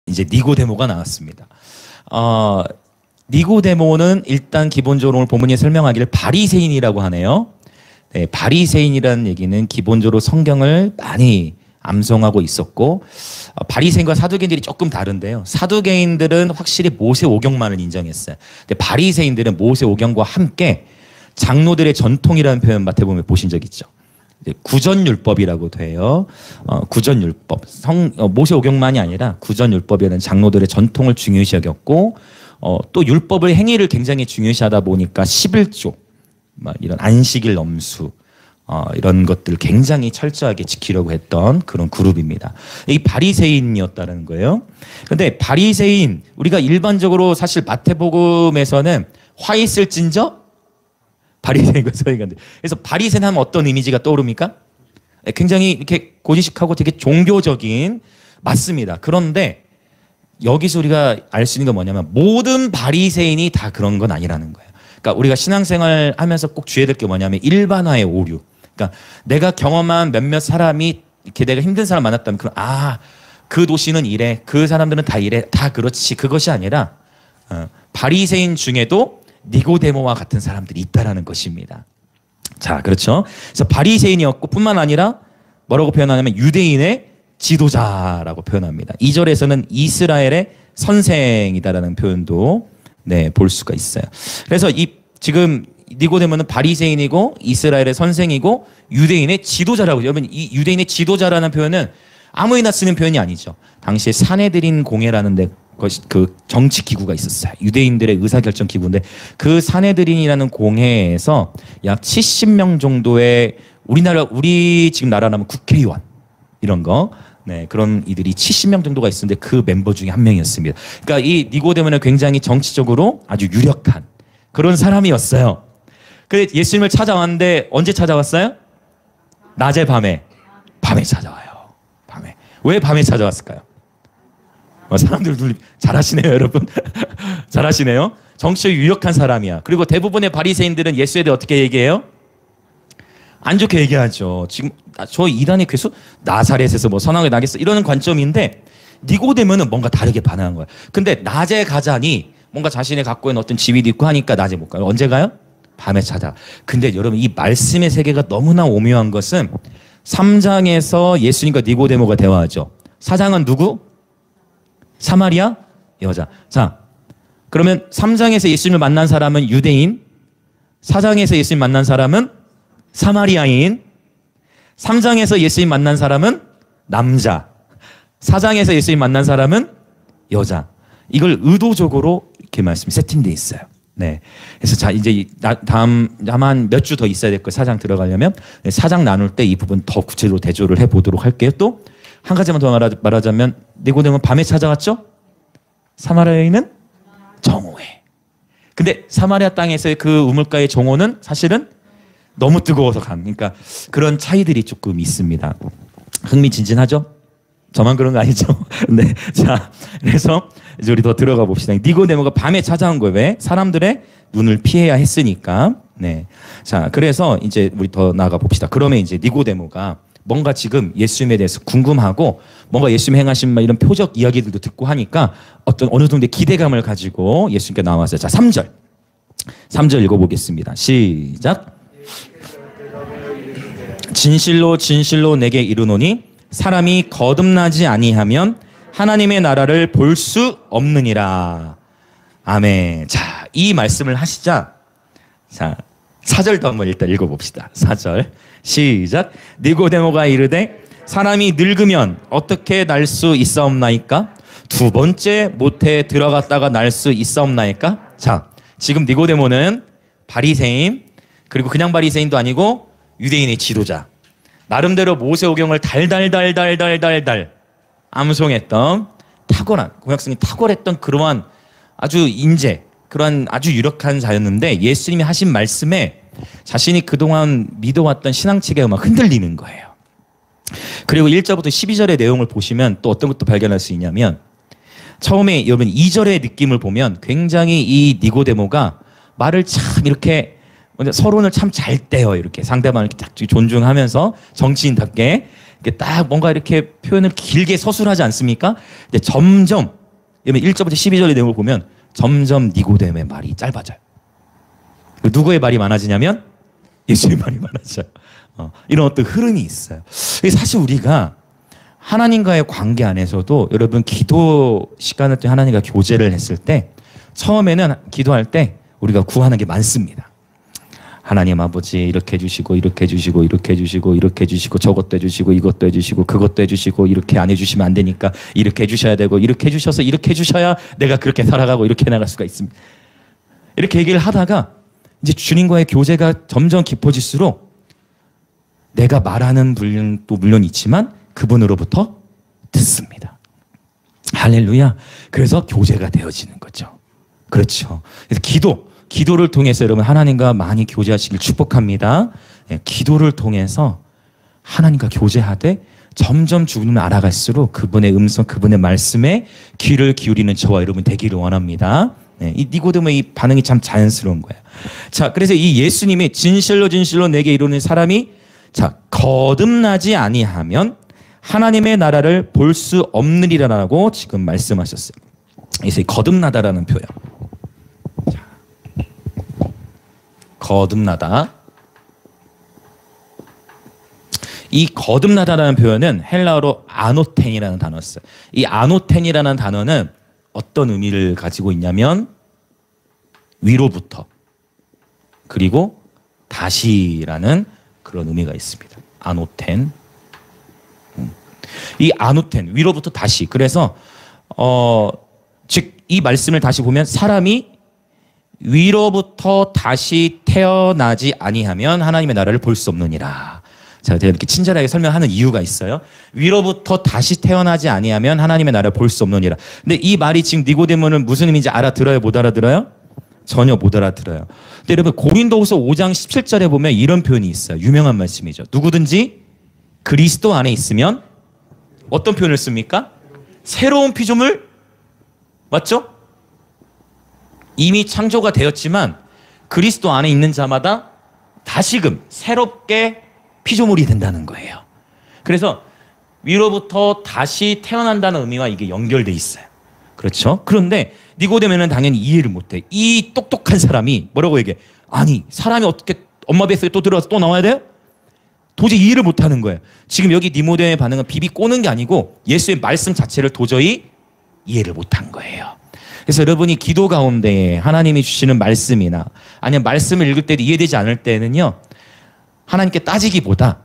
이제 니고데모가 나왔습니다. 니고데모는 일단 기본적으로 오늘 본문이 설명하기를 바리새인이라고 하네요. 네, 바리새인이라는 얘기는 기본적으로 성경을 많이 암송하고 있었고, 바리새인과 사두개인들이 조금 다른데요. 사두개인들은 확실히 모세 오경만을 인정했어요. 근데 바리새인들은 모세 오경과 함께 장로들의 전통이라는 표현 마태복음에 보신 적 있죠. 구전율법이라고 돼요. 구전율법. 모세 오경만이 아니라 구전율법이라는 장로들의 전통을 중요시 여겼고, 또 율법의 행위를 굉장히 중요시하다 보니까 11조, 이런 안식일 엄수, 이런 것들 굉장히 철저하게 지키려고 했던 그런 그룹입니다. 이 바리새인이었다는 거예요. 근데 바리새인, 우리가 일반적으로 사실 마태복음에서는 화 있을진저 바리새인과 서기관들. 그래서 바리새인 하면 어떤 이미지가 떠오릅니까? 굉장히 이렇게 고지식하고 되게 종교적인, 맞습니다. 그런데 여기서 우리가 알 수 있는 건 뭐냐면 모든 바리새인이 다 그런 건 아니라는 거예요. 그러니까 우리가 신앙생활 하면서 꼭 주의해야 될 게 뭐냐면 일반화의 오류. 그러니까 내가 경험한 몇몇 사람이 이렇게 내가 힘든 사람 만났다면 그 도시는 이래, 그 사람들은 다 이래, 다 그렇지, 그것이 아니라 바리새인 중에도 니고데모와 같은 사람들이 있다라는 것입니다. 자, 그렇죠. 그래서 바리새인이었고 뿐만 아니라 뭐라고 표현하냐면 유대인의 지도자라고 표현합니다. 2절에서는 이스라엘의 선생이다라는 표현도 볼 수가 있어요. 그래서 지금 니고데모는 바리새인이고 이스라엘의 선생이고 유대인의 지도자라고. 여러분, 이 유대인의 지도자라는 표현은 아무나 쓰는 표현이 아니죠. 당시에 사내들인 공회라는 그 정치 기구가 있었어요. 유대인들의 의사결정 기구인데 그 사내들인이라는 공회에서 약 70명 정도의 우리 지금 나라라면 국회의원 이런 거, 그런 이들이 70명 정도가 있었는데 그 멤버 중에 한 명이었습니다. 그러니까 이 니고데모는 굉장히 정치적으로 아주 유력한 그런 사람이었어요. 그래 예수님을 찾아왔는데 언제 찾아왔어요? 낮에 밤에 찾아와요. 밤에. 왜 밤에 찾아왔을까요? 사람들 잘하시네요, 여러분. 잘하시네요. 정치적으로 유력한 사람이야. 그리고 대부분의 바리새인들은 예수에 대해 어떻게 얘기해요? 안 좋게 얘기하죠. 지금 저 이단의 괴수 나사렛에서 뭐 선하게 나겠어 이런 관점인데 니고데모는 뭔가 다르게 반응한 거야. 근데 낮에 가자니 뭔가 자신이 갖고 있는 어떤 지위도 있고 하니까 낮에 못 가요. 언제 가요? 밤에 찾아. 근데 여러분 이 말씀의 세계가 너무나 오묘한 것은 3장에서 예수님과 니고데모가 대화하죠. 4장은 누구? 사마리아 여자. 자, 그러면 3장에서 예수님을 만난 사람은 유대인, 4장에서 예수님 만난 사람은 사마리아인, 3장에서 예수님 만난 사람은 남자, 4장에서 예수님 만난 사람은 여자. 이걸 의도적으로 이렇게 말씀이 세팅되어 있어요. 그래서 자, 이제 다만 몇 주 더 있어야 될 거예요. 4장 들어가려면. 4장 나눌 때 이 부분 더 구체적으로 대조를 해보도록 할게요. 또 한 가지만 더 말하자면 니고데모는 밤에 찾아왔죠? 사마리아인은 정오에. 근데 사마리아 땅에서의 그 우물가의 정오는 사실은 너무 뜨거워서 그러니까 그런 차이들이 조금 있습니다. 흥미진진하죠? 저만 그런 거 아니죠? 자, 그래서 이제 우리 더 들어가 봅시다. 니고데모가 밤에 찾아온 거예요. 왜? 사람들의 눈을 피해야 했으니까. 자, 그래서 이제 우리 더 나가 봅시다. 그러면 이제 니고데모가 뭔가 지금 예수님에 대해서 궁금하고 뭔가 예수님 행하신 이런 표적 이야기들도 듣고 하니까 어느 정도의 기대감을 가지고 예수님께 나왔어요. 자, 3절 읽어보겠습니다. 시작. 진실로 진실로 내게 이르노니 사람이 거듭나지 아니하면 하나님의 나라를 볼 수 없느니라. 아멘. 자, 이 말씀을 하시자, 자, 4절도 한번 일단 읽어봅시다. 4절 시작. 니고데모가 이르되 사람이 늙으면 어떻게 날 수 있사옵나이까? 두 번째 모태에 들어갔다가 날 수 있사옵나이까? 자, 지금 니고데모는 바리새인, 그리고 그냥 바리새인도 아니고 유대인의 지도자. 나름대로 모세오경을 달달달달달달달 암송했던 탁월한, 공약성이 탁월했던 그러한 아주 인재, 그러한 아주 유력한 자였는데 예수님이 하신 말씀에 자신이 그동안 믿어왔던 신앙체계가 막 흔들리는 거예요. 그리고 1절부터 12절의 내용을 보시면 또 어떤 것도 발견할 수 있냐면 처음에 여러분 2절의 느낌을 보면 굉장히 이 니고데모가 말을 참 이렇게 서론을 참 잘 떼요. 이렇게 상대방을 이렇게 딱 존중하면서 정치인답게 이렇게 딱 뭔가 이렇게 표현을 길게 서술하지 않습니까? 근데 점점 여러분 1절부터 12절의 내용을 보면 점점 니고데모의 말이 짧아져요. 누구의 말이 많아지냐면 예수의 말이 많아져요. 이런 어떤 흐름이 있어요. 사실 우리가 하나님과의 관계 안에서도 여러분 기도 시간을 때 하나님과 교제를 했을 때 처음에는 기도할 때 우리가 구하는 게 많습니다. 하나님 아버지 이렇게 해주시고 이렇게 해주시고 이렇게 해주시고 이렇게 해주시고 저것도 해주시고 이것도 해주시고 그것도 해주시고 이렇게 안 해주시면 안 되니까 이렇게 해주셔야 되고 이렇게 해주셔서 이렇게 해주셔야 내가 그렇게 살아가고 이렇게 나갈 수가 있습니다. 이렇게 얘기를 하다가 이제 주님과의 교제가 점점 깊어질수록 내가 말하는 분량도 물론 있지만 그분으로부터 듣습니다. 할렐루야. 그래서 교제가 되어지는 거죠. 그렇죠. 그래서 기도를 통해서 여러분 하나님과 많이 교제하시길 축복합니다. 기도를 통해서 하나님과 교제하되 점점 주님을 알아갈수록 그분의 음성, 그분의 말씀에 귀를 기울이는 저와 여러분 되기를 원합니다. 이 니고데모의 이 반응이 참 자연스러운 거예요. 자, 그래서 이 예수님이 진실로 진실로 내게 이루는 사람이 거듭나지 아니하면 하나님의 나라를 볼 수 없느니라라고 지금 말씀하셨어요. 그래서 이 거듭나다라는 표현. 자, 거듭나다. 이 거듭나다라는 표현은 헬라어로 아노텐이라는 단어였어요. 이 아노텐이라는 단어는 어떤 의미를 가지고 있냐면 위로부터 그리고 다시라는 그런 의미가 있습니다. 아노텐. 이 아노텐 위로부터 다시. 그래서 즉 이 말씀을 다시 보면 사람이 위로부터 다시 태어나지 아니하면 하나님의 나라를 볼 수 없느니라. 제가 이렇게 친절하게 설명하는 이유가 있어요. 위로부터 다시 태어나지 아니하면 하나님의 나라를 볼 수 없느니라. 근데 이 말이 지금 니고데모는 무슨 의미인지 알아들어요? 못 알아들어요? 전혀 못 알아들어요. 근데 여러분 고린도후서 5장 17절에 보면 이런 표현이 있어요. 유명한 말씀이죠. 누구든지 그리스도 안에 있으면 어떤 표현을 씁니까? 새로운 피조물? 맞죠? 이미 창조가 되었지만 그리스도 안에 있는 자마다 다시금 새롭게 피조물이 된다는 거예요. 그래서 위로부터 다시 태어난다는 의미와 이게 연결돼 있어요. 그렇죠? 그런데 니고데모는 당연히 이해를 못해. 이 똑똑한 사람이 뭐라고 얘기해? 아니 사람이 어떻게 엄마 뱃속에 또 들어와서 또 나와야 돼요? 도저히 이해를 못하는 거예요. 지금 여기 니고데모의 반응은 비비 꼬는 게 아니고 예수의 말씀 자체를 도저히 이해를 못한 거예요. 그래서 여러분이 기도 가운데 하나님이 주시는 말씀이나 아니면 말씀을 읽을 때도 이해되지 않을 때는요. 하나님께 따지기보다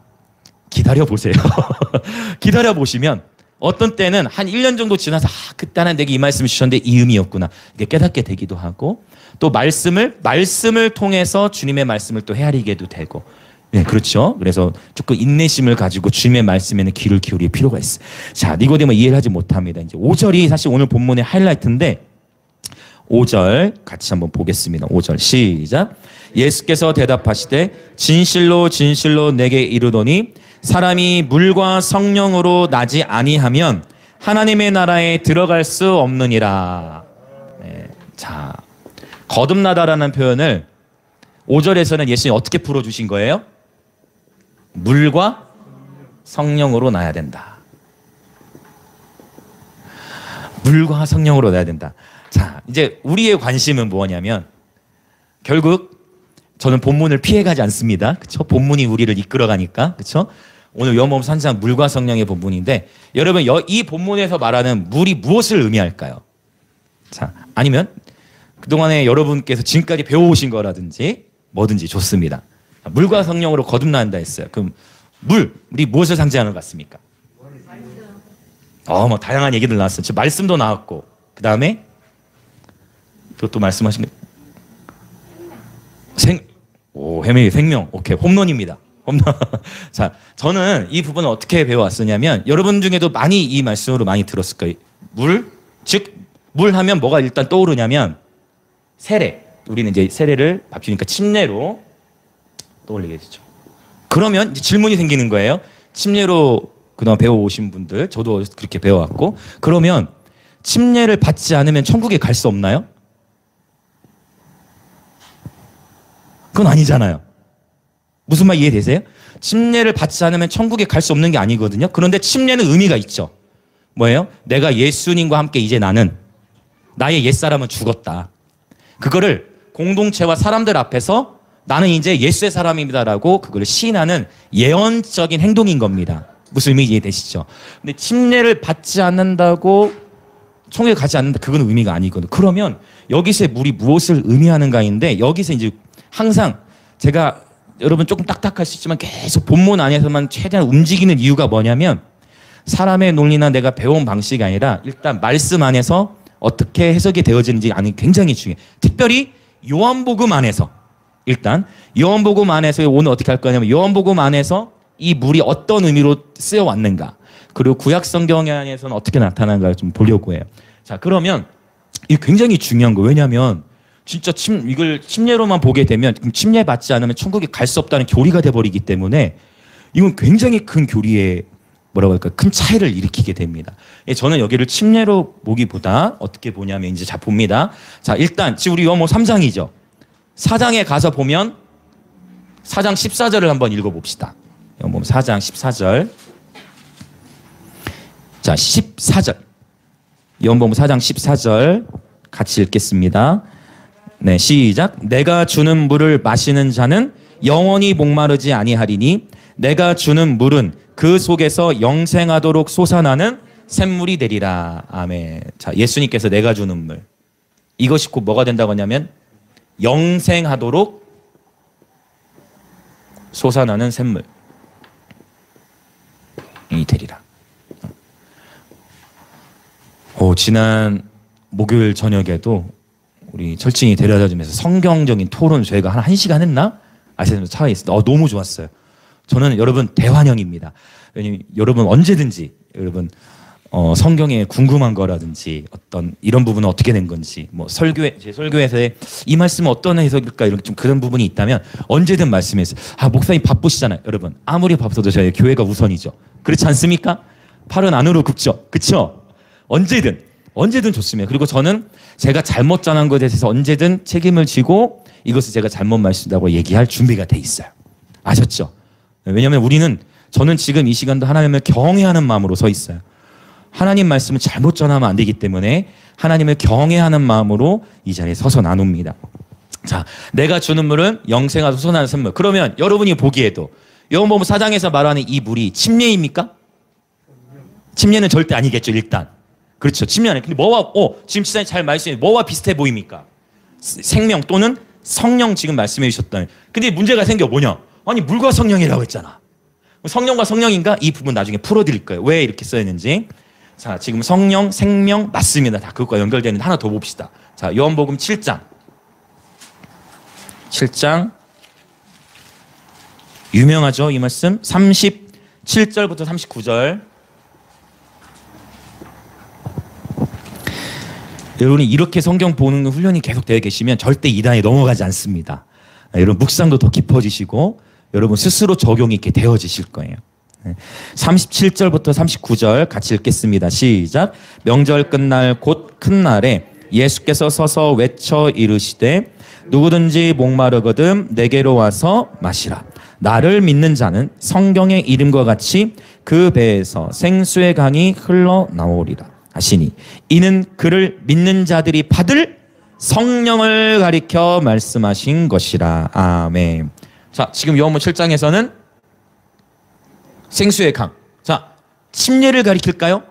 기다려보세요. 기다려보시면 어떤 때는 한 1년 정도 지나서 그때 하나님 내게 이 말씀을 주셨는데 이 의미였구나. 이게 깨닫게 되기도 하고 또 말씀을 통해서 주님의 말씀을 또 헤아리게도 되고 네, 그렇죠. 그래서 조금 인내심을 가지고 주님의 말씀에는 귀를 기울일 필요가 있어요. 자, 니고데모 이해를 하지 못합니다. 이제 5절이 사실 오늘 본문의 하이라이트인데 5절 같이 한번 보겠습니다. 5절 시작. 예수께서 대답하시되 진실로 진실로 내게 이르노니 사람이 물과 성령으로 나지 아니하면 하나님의 나라에 들어갈 수 없느니라. 네. 자, 거듭나다라는 표현을 5절에서는 예수님이 어떻게 풀어주신 거예요? 물과 성령으로 나야 된다. 물과 성령으로 나야 된다. 자, 이제 우리의 관심은 뭐냐면 결국 저는 본문을 피해가지 않습니다. 그렇죠? 본문이 우리를 이끌어가니까. 그렇죠? 오늘 요한복음 3장 물과 성령의 본문인데 여러분 이 본문에서 말하는 물이 무엇을 의미할까요? 자, 아니면 그동안에 여러분께서 지금까지 배워오신 거라든지 뭐든지 좋습니다. 물과 성령으로 거듭난다 했어요. 그럼 물이 무엇을 상징하는 것 같습니까? 뭐 다양한 얘기들 나왔어요. 지금 말씀도 나왔고 그 다음에 또 말씀하신 생명. 오케이, 홈런입니다. 홈런. 자, 저는 이 부분을 어떻게 배워왔었냐면 여러분 중에도 많이 이 말씀으로 많이 들었을 거예요. 물 하면 뭐가 일단 떠오르냐면 세례. 우리는 이제 세례를 밥 주니까 침례로 떠올리게 되죠. 그러면 이제 질문이 생기는 거예요. 침례로 그동안 배워오신 분들, 저도 그렇게 배워왔고, 그러면 침례를 받지 않으면 천국에 갈 수 없나요? 그건 아니잖아요. 무슨 말 이해되세요? 침례를 받지 않으면 천국에 갈 수 없는 게 아니거든요. 그런데 침례는 의미가 있죠. 뭐예요? 내가 예수님과 함께 이제 나는 나의 옛사람은 죽었다. 그거를 공동체와 사람들 앞에서 나는 이제 예수의 사람입니다라고 그걸 시인하는 예언적인 행동인 겁니다. 무슨 의미 이해되시죠? 근데 침례를 받지 않는다고 총회에 가지 않는다. 그건 의미가 아니거든요. 그러면 여기서의 물이 무엇을 의미하는가인데 여기서 이제 항상 제가 여러분 조금 딱딱할 수 있지만 계속 본문 안에서만 최대한 움직이는 이유가 뭐냐면 사람의 논리나 내가 배운 방식이 아니라 일단 말씀 안에서 어떻게 해석이 되어지는지 아니 굉장히 중요해요. 특별히 요한복음 안에서 일단 요한복음 안에서 오늘 어떻게 할 거냐면 요한복음 안에서 이 물이 어떤 의미로 쓰여왔는가 그리고 구약 성경 안에서는 어떻게 나타나는가 좀 보려고 해요. 자 그러면 이게 굉장히 중요한 거예요. 왜냐하면 진짜 이걸 침례로만 보게 되면 침례 받지 않으면 천국에 갈 수 없다는 교리가 돼버리기 때문에 이건 굉장히 큰 교리의 뭐라고 할까 큰 차이를 일으키게 됩니다. 저는 여기를 침례로 보기보다 어떻게 보냐면 이제 자 봅니다. 자 일단 지금 우리 요한복음 3장이죠. 4장에 가서 보면 4장 14절을 한번 읽어봅시다. 요한복음 4장 14절. 자 14절. 요한복음 4장 14절 같이 읽겠습니다. 네, 시작. 내가 주는 물을 마시는 자는 영원히 목마르지 아니하리니 내가 주는 물은 그 속에서 영생하도록 솟아나는 샘물이 되리라. 아멘. 자, 예수님께서 내가 주는 물. 이것이 곧 뭐가 된다고 하냐면 영생하도록 솟아나는 샘물이 되리라. 지난 목요일 저녁에도 우리 철진이 데려다 주면서 성경적인 토론 저희가 한 1시간 했나? 아시는 차에 있었다. 너무 좋았어요. 저는 여러분 대환영입니다. 왜냐면 여러분 언제든지 여러분 성경에 궁금한 거라든지 어떤 이런 부분은 어떻게 된 건지 뭐 제 설교에서의 이 말씀은 어떤 해석일까 이런 좀 그런 부분이 있다면 언제든 말씀해주세요. 목사님 바쁘시잖아요. 여러분 아무리 바빠도 저희 교회가 우선이죠. 그렇지 않습니까? 팔은 안으로 굽죠. 그렇죠? 언제든 좋습니다. 그리고 저는 제가 잘못 전한 것에 대해서 언제든 책임을 지고 이것을 제가 잘못 말씀다고 얘기할 준비가 돼 있어요. 아셨죠? 왜냐하면 저는 지금 이 시간도 하나님을 경외하는 마음으로 서 있어요. 하나님 말씀을 잘못 전하면 안 되기 때문에 하나님을 경외하는 마음으로 이 자리에 서서 나눕니다. 자, 내가 주는 물은 영생하도록 솟아나는 샘물. 그러면 여러분이 보기에도 요한복음 4장에서 말하는 이 물이 침례입니까? 침례는 절대 아니겠죠, 일단. 그렇죠. 침례 아니에요. 근데 지금 지사님 잘 말씀해 뭐와 비슷해 보입니까? 생명 또는 성령 지금 말씀해 주셨던. 근데 문제가 생겨 뭐냐? 아니 물과 성령이라고 했잖아. 성령과 성령인가? 이 부분 나중에 풀어드릴 거예요. 왜 이렇게 써있는지. 자, 지금 성령, 생명 맞습니다. 다 그것과 연결되는 하나 더 봅시다. 자, 요한복음 7장. 7장. 유명하죠, 이 말씀. 37절부터 39절. 여러분이 이렇게 성경 보는 훈련이 계속 되어 계시면 절대 이단에 넘어가지 않습니다. 여러분 묵상도 더 깊어지시고 여러분 스스로 적용이 이렇게 되어지실 거예요. 37절부터 39절 같이 읽겠습니다. 시작. 명절 끝날 곧 큰 날에 예수께서 서서 외쳐 이르시되 누구든지 목마르거든 내게로 와서 마시라. 나를 믿는 자는 성경의 이름과 같이 그 배에서 생수의 강이 흘러나오리라 하시니 이는 그를 믿는 자들이 받을 성령을 가리켜 말씀하신 것이라. 아멘. 자, 지금 요한복음 7장에서는 생수의 강. 자, 침례를 가리킬까요?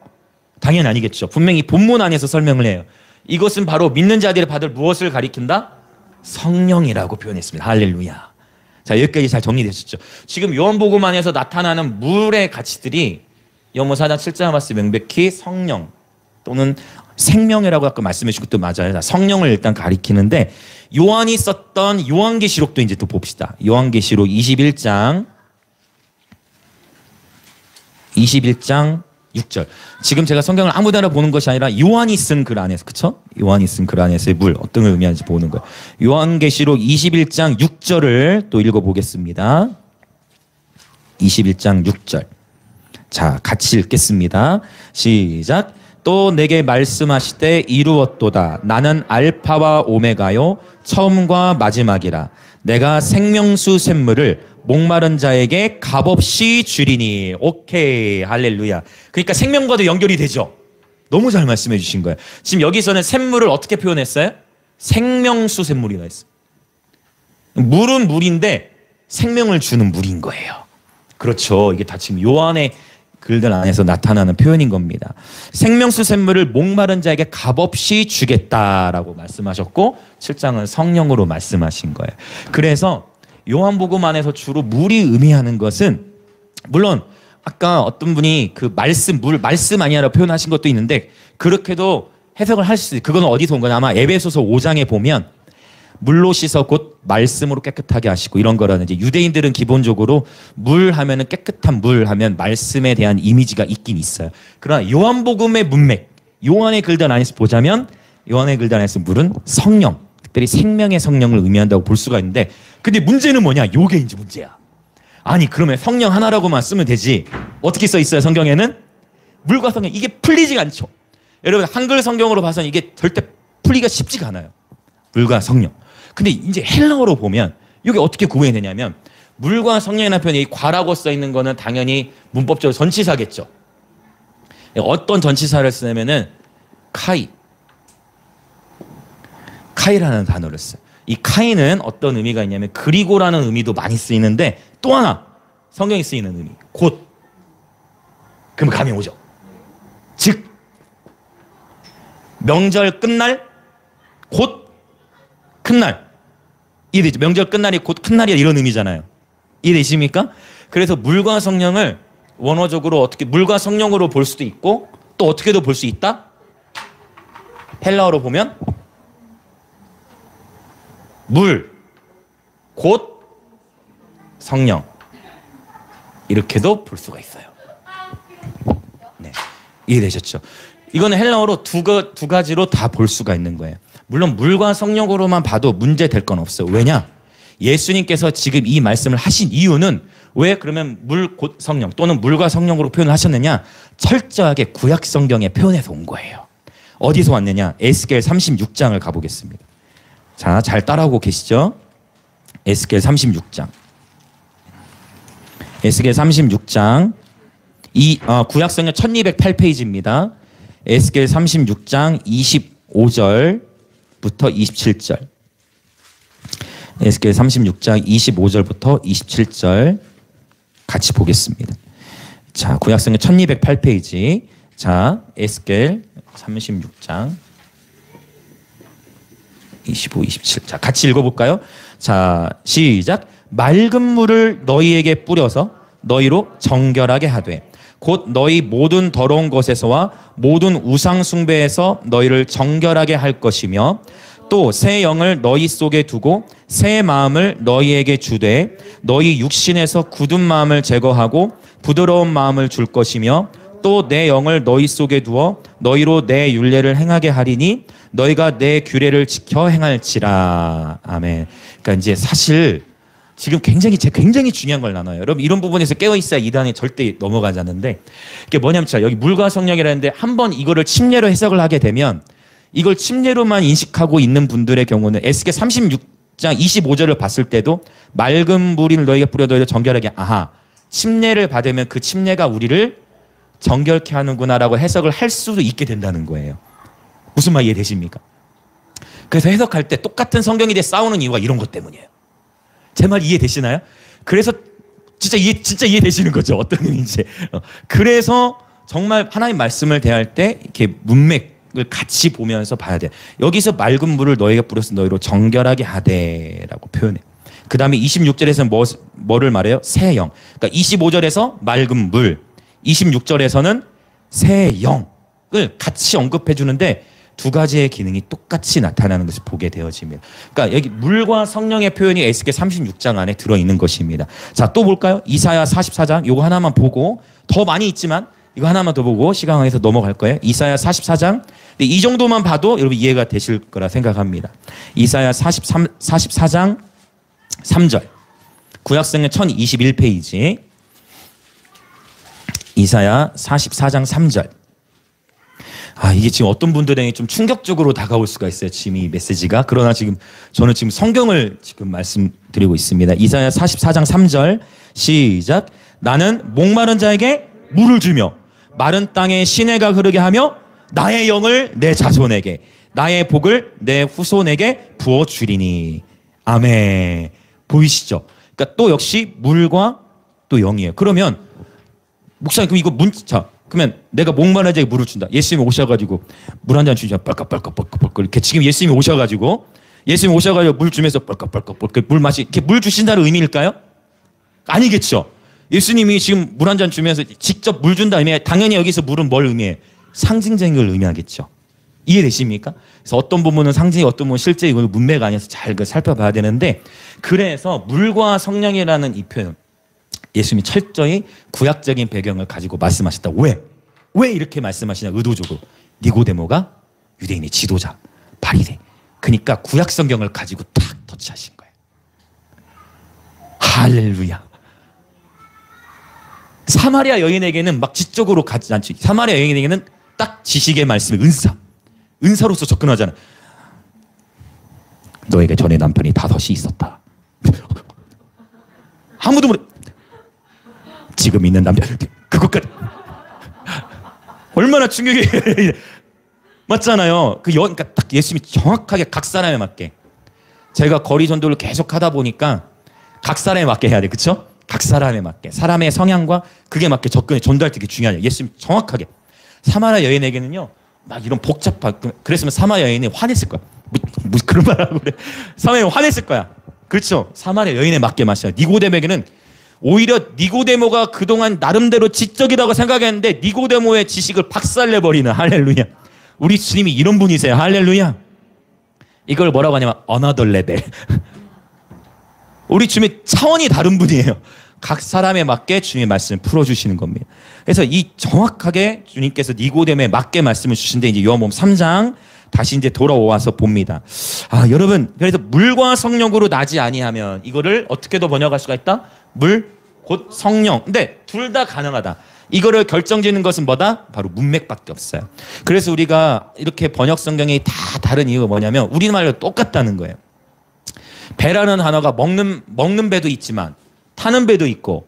당연히 아니겠죠. 분명히 본문 안에서 설명을 해요. 이것은 바로 믿는 자들이 받을 무엇을 가리킨다? 성령이라고 표현했습니다. 할렐루야. 자, 여기까지 잘 정리되셨죠? 지금 요한복음 안에서 나타나는 물의 가치들이 요한복음 4장 7장에 봤을 때 명백히 성령 또는 생명이라고 아까 말씀해 주신 것도 맞아요. 성령을 일단 가리키는데 요한이 썼던 요한계시록도 이제 또 봅시다. 요한계시록 21장 6절. 지금 제가 성경을 아무 데나 보는 것이 아니라 요한이 쓴 글 안에서, 그쵸? 요한이 쓴 글 안에서의 물, 어떤 걸 의미하는지 보는 거예요. 요한계시록 21장 6절을 또 읽어보겠습니다. 21장 6절. 자, 같이 읽겠습니다. 시작. 또 내게 말씀하시되 이루었도다. 나는 알파와 오메가요 처음과 마지막이라. 내가 생명수 샘물을 목마른 자에게 값없이 주리니. 오케이, 할렐루야. 그러니까 생명과도 연결이 되죠. 너무 잘 말씀해 주신 거예요. 지금 여기서는 샘물을 어떻게 표현했어요? 생명수 샘물이라 했어요. 물은 물인데 생명을 주는 물인 거예요. 그렇죠. 이게 다 지금 요한의 글들 안에서 나타나는 표현인 겁니다. 생명수 샘물을 목마른 자에게 값없이 주겠다라고 말씀하셨고 7장은 성령으로 말씀하신 거예요. 그래서 요한복음 안에서 주로 물이 의미하는 것은 물론 아까 어떤 분이 그 말씀 아니야라고 표현하신 것도 있는데 그렇게도 해석을 할 수 있어요. 그건 어디서 온 거냐? 아마 에베소서 5장에 보면 물로 씻어 곧 말씀으로 깨끗하게 하시고 이런 거라든지 유대인들은 기본적으로 물 하면은 깨끗한 물 하면 말씀에 대한 이미지가 있긴 있어요. 그러나 요한복음의 문맥, 요한의 글들 안에서 보자면 요한의 글들 안에서 물은 성령, 특별히 생명의 성령을 의미한다고 볼 수가 있는데 근데 문제는 뭐냐? 요게 이제 문제야. 아니 그러면 성령 하나라고만 쓰면 되지. 어떻게 써 있어요 성경에는? 물과 성령 이게 풀리지가 않죠. 여러분 한글 성경으로 봐서는 이게 절대 풀리기가 쉽지가 않아요. 물과 성령. 근데 이제 헬라어로 보면 이게 어떻게 구분이 되냐면 물과 성령이라는 표현이 과라고 써 있는 거는 당연히 문법적으로 전치사겠죠. 어떤 전치사를 쓰냐면은 카이라는 단어를 써요. 이 카이는 어떤 의미가 있냐면 그리고라는 의미도 많이 쓰이는데 또 하나 성경이 쓰이는 의미 곧. 그럼 감이 오죠. 즉 명절 끝날 곧 큰날. 이해되죠? 명절 끝날이 곧 큰날이야 이런 의미잖아요. 이해되십니까? 그래서 물과 성령을 원어적으로 어떻게 물과 성령으로 볼 수도 있고 또 어떻게도 볼 수 있다? 헬라어로 보면 물, 곧 성령 이렇게도 볼 수가 있어요. 네, 이해되셨죠? 이거는 헬라어로 두 가지로 다 볼 수가 있는 거예요. 물론 물과 성령으로만 봐도 문제 될 건 없어요. 왜냐? 예수님께서 지금 이 말씀을 하신 이유는 왜 그러면 물 곧 성령 또는 물과 성령으로 표현을 하셨느냐? 철저하게 구약 성경에 표현해서 온 거예요. 어디서 왔느냐? 에스겔 36장을 가보겠습니다. 자, 잘 따라오고 계시죠? 에스겔 36장. 에스겔 36장 구약 성경 1208페이지입니다. 에스겔 36장 25절부터 27절. 에스겔 36장 25절부터 27절 같이 보겠습니다. 자, 구약성경 1208페이지. 자, 에스겔 36장 25, 27. 자, 같이 읽어볼까요? 자, 시작. 맑은 물을 너희에게 뿌려서 너희로 정결하게 하되 곧 너희 모든 더러운 것에서와 모든 우상 숭배에서 너희를 정결하게 할 것이며 또 새 영을 너희 속에 두고 새 마음을 너희에게 주되 너희 육신에서 굳은 마음을 제거하고 부드러운 마음을 줄 것이며 또 내 영을 너희 속에 두어 너희로 내 율례를 행하게 하리니 너희가 내 규례를 지켜 행할지라. 아멘. 그러니까 이제 사실 지금 굉장히 중요한 걸 나눠요. 여러분 이런 부분에서 깨어 있어야 이단에 절대 넘어가지 않는데 이게 뭐냐면 자, 여기 물과 성령이라는데 한번 이거를 침례로 해석을 하게 되면 이걸 침례로만 인식하고 있는 분들의 경우는 에스겔 36장 25절을 봤을 때도 맑은 물을 너희가 뿌려 너희를 정결하게 아하 침례를 받으면 그 침례가 우리를 정결케 하는구나라고 해석을 할 수도 있게 된다는 거예요. 무슨 말 이해되십니까? 그래서 해석할 때 똑같은 성경에 대해 싸우는 이유가 이런 것 때문이에요. 제 말 이해되시나요? 그래서 진짜 이해되시는 거죠. 어떤 의미인지. 그래서 정말 하나님 말씀을 대할 때 이렇게 문맥을 같이 보면서 봐야 돼. 여기서 맑은 물을 너희가 뿌려서 너희로 정결하게 하되라고 표현해. 그 다음에 26절에서는 뭐를 말해요? 새 영. 그러니까 25절에서 맑은 물, 26절에서는 새 영을 같이 언급해 주는데 두 가지의 기능이 똑같이 나타나는 것을 보게 되어집니다. 그러니까 여기 물과 성령의 표현이 에스겔 36장 안에 들어있는 것입니다. 자, 또 볼까요? 이사야 44장 이거 하나만 보고 더 많이 있지만 이거 하나만 더 보고 시간에서 넘어갈 거예요. 이사야 44장 이 정도만 봐도 여러분 이해가 되실 거라 생각합니다. 이사야 44장 3절 구약성경 1021페이지 이사야 44장 3절 이게 지금 어떤 분들에게 좀 충격적으로 다가올 수가 있어요. 지금 이 메시지가. 그러나 저는 지금 성경을 지금 말씀드리고 있습니다. 이사야 44장 3절 시작. 나는 목마른 자에게 물을 주며 마른 땅에 시내가 흐르게 하며 나의 영을 내 자손에게, 나의 복을 내 후손에게 부어주리니. 아멘. 보이시죠? 그러니까 또 역시 물과 또 영이에요. 그러면 목사님, 그럼 이거 자, 그러면 내가 목마른 자에게 물을 준다. 예수님이 오셔가지고 물 한 잔 주자. 뻘컥뻘컥 이렇게 지금 예수님이 오셔가지고 물 주면서 뻘컥뻘컥 물 이렇게 물 주신다는 의미일까요? 아니겠죠. 예수님이 지금 물 한 잔 주면서 직접 물 준다 의미에 당연히 여기서 물은 뭘 의미해? 상징적인 걸 의미하겠죠. 이해되십니까? 그래서 어떤 부분은 상징이, 어떤 부분은 실제 이걸 문맥 안에서 잘 살펴봐야 되는데, 그래서 물과 성령이라는 이 표현, 예수님이 철저히 구약적인 배경을 가지고 말씀하셨다. 왜 이렇게 말씀하시냐? 의도적으로. 니고데모가 유대인의 지도자, 바리새. 그러니까 구약 성경을 가지고 탁 터치하신 거예요. 할렐루야. 사마리아 여인에게는 막 지적으로 가지 않지. 사마리아 여인에게는 딱 지식의 말씀의 은사로서 접근하잖아. 너에게 전에 남편이 5이 있었다. 아무도 모르. 지금 있는 남편 그것까지 얼마나 충격이 맞잖아요. 그러니까 딱 예수님이 정확하게 각 사람에 맞게. 제가 거리 전도를 계속 하다 보니까 각 사람에 맞게 해야 돼, 그렇죠? 각 사람에 맞게, 사람의 성향과 그게 맞게 접근해 전달할 때 중요하죠. 예수님 정확하게. 사마리아 여인에게는요, 막 이런 복잡한, 그랬으면 사마리아 여인이 화냈을 거야. 뭐 그런 말하고 그래. 사마리아 화냈을 거야. 그렇죠? 사마리아 여인에 맞게 마셔요. 니고데모에게는 오히려 니고데모가 그동안 나름대로 지적이라고 생각했는데 니고데모의 지식을 박살내버리는. 할렐루야. 우리 주님이 이런 분이세요. 할렐루야. 이걸 뭐라고 하냐면 another level. 우리 주님의 차원이 다른 분이에요. 각 사람에 맞게 주님의 말씀을 풀어주시는 겁니다. 그래서 이 정확하게 주님께서 니고데모에 맞게 말씀을 주신데, 이제 요한복음 3장 다시 이제 돌아와서 봅니다. 여러분, 그래서 물과 성령으로 나지 아니하면, 이거를 어떻게도 번역할 수가 있다? 물, 곧 성령. 근데 둘 다 가능하다. 이거를 결정짓는 것은 뭐다? 바로 문맥밖에 없어요. 그래서 우리가 이렇게 번역 성경이 다 다른 이유가 뭐냐면 우리말로 똑같다는 거예요. 배라는 단어가 먹는 배도 있지만 타는 배도 있고,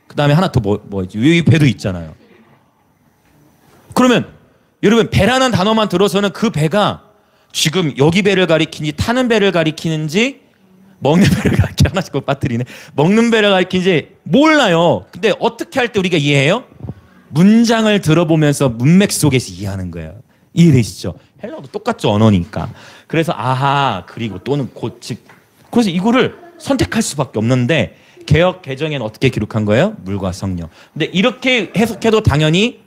그 다음에 하나 더 뭐지? 배도 있잖아요. 그러면 여러분, 배라는 단어만 들어서는 그 배가 지금 여기 배를 가리키는지 타는 배를 가리키는지 먹는 배를 가리키는지, 하나씩 꼭 빠뜨리네. 먹는 배를 가리키는지 몰라요. 근데 어떻게 할 때 우리가 이해해요? 문장을 들어보면서 문맥 속에서 이해하는 거예요. 이해되시죠? 헬라어도 똑같죠, 언어니까. 그래서 그리고 또는 곧, 즉, 그래서 이거를 선택할 수밖에 없는데, 개역 개정에는 어떻게 기록한 거예요? 물과 성령. 근데 이렇게 해석해도 당연히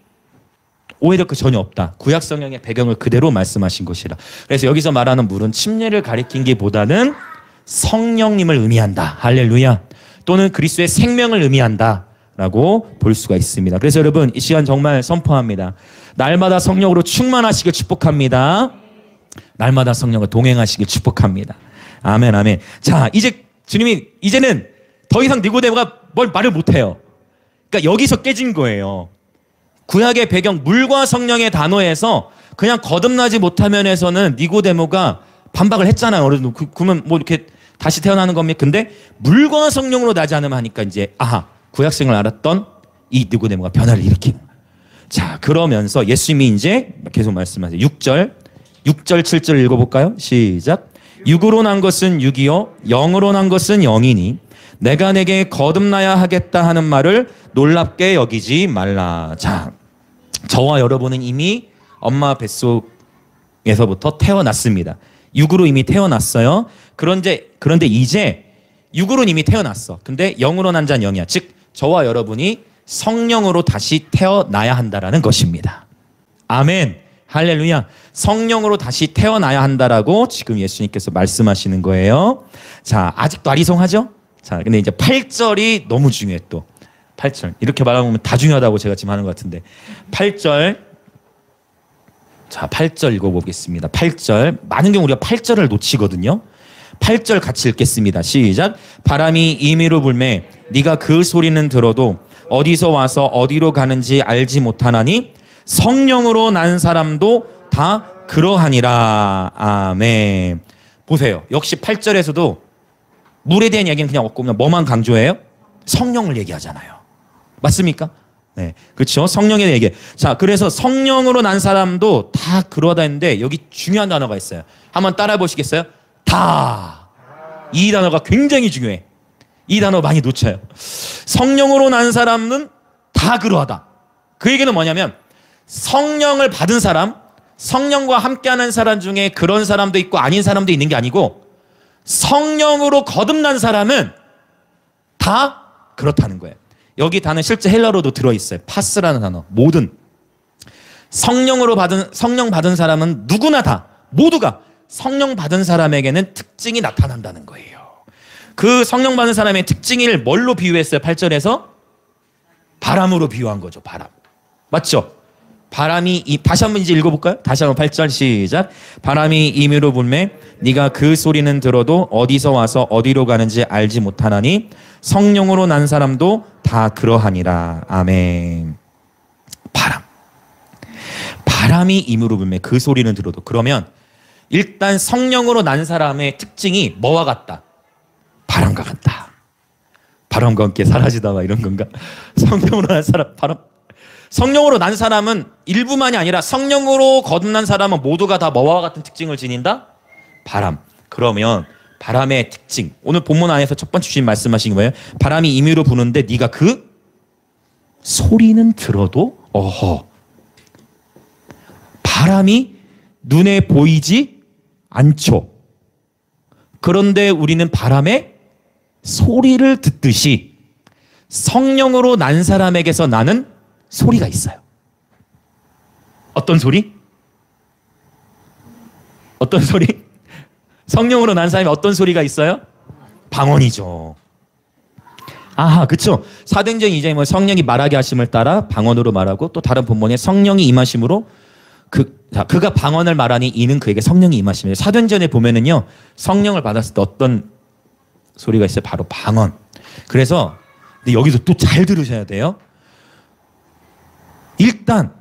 오해될 거 전혀 없다. 구약 성경의 배경을 그대로 말씀하신 것이라. 그래서 여기서 말하는 물은 침례를 가리킨 게보다는 성령님을 의미한다. 할렐루야. 또는 그리스도의 생명을 의미한다 라고 볼 수가 있습니다. 그래서 여러분, 이 시간 정말 선포합니다. 날마다 성령으로 충만하시길 축복합니다. 날마다 성령과 동행하시길 축복합니다. 아멘, 아멘. 자, 이제 주님이 이제는 더 이상 니고데모가 뭘 말을 못해요. 그러니까 여기서 깨진 거예요. 구약의 배경, 물과 성령의 단어에서 그냥 거듭나지 못하면에서는 니고데모가 반박을 했잖아요. 그러면 뭐 이렇게 다시 태어나는 겁니까? 근데 물과 성령으로 나지 않으면 하니까 이제 구약성을 알았던 이 니고데모가 변화를 일으키는 거예요. 자, 그러면서 예수님이 이제 계속 말씀하세요. 6절, 7절 읽어볼까요? 시작. 육으로 난 것은 육이요 영으로 난 것은 영이니 내가 내게 거듭나야 하겠다 하는 말을 놀랍게 여기지 말라. 자, 저와 여러분은 이미 엄마 뱃속에서부터 태어났습니다. 육으로 이미 태어났어요. 그런데 이제 육으로는 이미 태어났어. 근데 영으로 난 자는 영이야. 즉 저와 여러분이 성령으로 다시 태어나야 한다라는 것입니다. 아멘. 할렐루야. 성령으로 다시 태어나야 한다라고 지금 예수님께서 말씀하시는 거예요. 자, 아직도 아리송하죠? 자, 근데 이제 8절이 너무 중요해. 또 8절 이렇게 말하면 다 중요하다고 제가 지금 하는 것 같은데 8절. 자, 8절 읽어보겠습니다. 8절. 많은 경우 우리가 8절을 놓치거든요. 8절 같이 읽겠습니다. 시작. 바람이 임의로 불매 네가 그 소리는 들어도 어디서 와서 어디로 가는지 알지 못하나니 성령으로 난 사람도 다 그러하니라. 아멘. 보세요. 역시 8절에서도 물에 대한 이야기는 그냥 없고 그냥 뭐만 강조해요? 성령을 얘기하잖아요. 맞습니까? 네, 그렇죠. 성령의 얘기. 자, 그래서 성령으로 난 사람도 다 그러하다 했는데 여기 중요한 단어가 있어요. 한번 따라해 보시겠어요? 다. 이 단어가 굉장히 중요해. 이 단어 많이 놓쳐요. 성령으로 난 사람은 다 그러하다. 그 얘기는 뭐냐면 성령을 받은 사람, 성령과 함께하는 사람 중에 그런 사람도 있고 아닌 사람도 있는 게 아니고 성령으로 거듭난 사람은 다 그렇다는 거예요. 여기 단어 실제 헬라어로도 들어있어요. 파스라는 단어. 모든. 성령 받은 사람은 누구나 다, 모두가 성령 받은 사람에게는 특징이 나타난다는 거예요. 그 성령 받은 사람의 특징을 뭘로 비유했어요? 8절에서? 바람으로 비유한 거죠. 바람. 맞죠? 바람이 다시 한번 이제 읽어볼까요? 다시 한번 8절 시작. 바람이 임의로 불매 네가 그 소리는 들어도 어디서 와서 어디로 가는지 알지 못하나니 성령으로 난 사람도 다 그러하니라. 아멘. 바람이 임의로 불매 그 소리는 들어도. 그러면 일단 성령으로 난 사람의 특징이 뭐와 같다? 바람과 같다. 바람과 함께 사라지다가 이런 건가? 성령으로 난 사람, 성령으로 난 사람은 일부만이 아니라 성령으로 거듭난 사람은 모두가 다 뭐와 같은 특징을 지닌다? 바람. 그러면 바람의 특징. 오늘 본문 안에서 첫 번째 주님 말씀하신 거예요. 바람이 임의로 부는데 네가 그 소리는 들어도 바람이 눈에 보이지 않죠. 그런데 우리는 바람의 소리를 듣듯이 성령으로 난 사람에게서 나는 소리가 있어요. 어떤 소리? 어떤 소리? 성령으로 난 사람이 어떤 소리가 있어요? 방언이죠. 아하, 그쵸. 사도행전 2장에 뭐 성령이 말하게 하심을 따라 방언으로 말하고 또 다른 본문에 성령이 임하심으로 그가 방언을 말하니 이는 그에게 성령이 임하심이에요. 사도행전에 보면은요, 성령을 받았을 때 어떤 소리가 있어요? 바로 방언. 그래서 근데 여기서 또 잘 들으셔야 돼요. 일단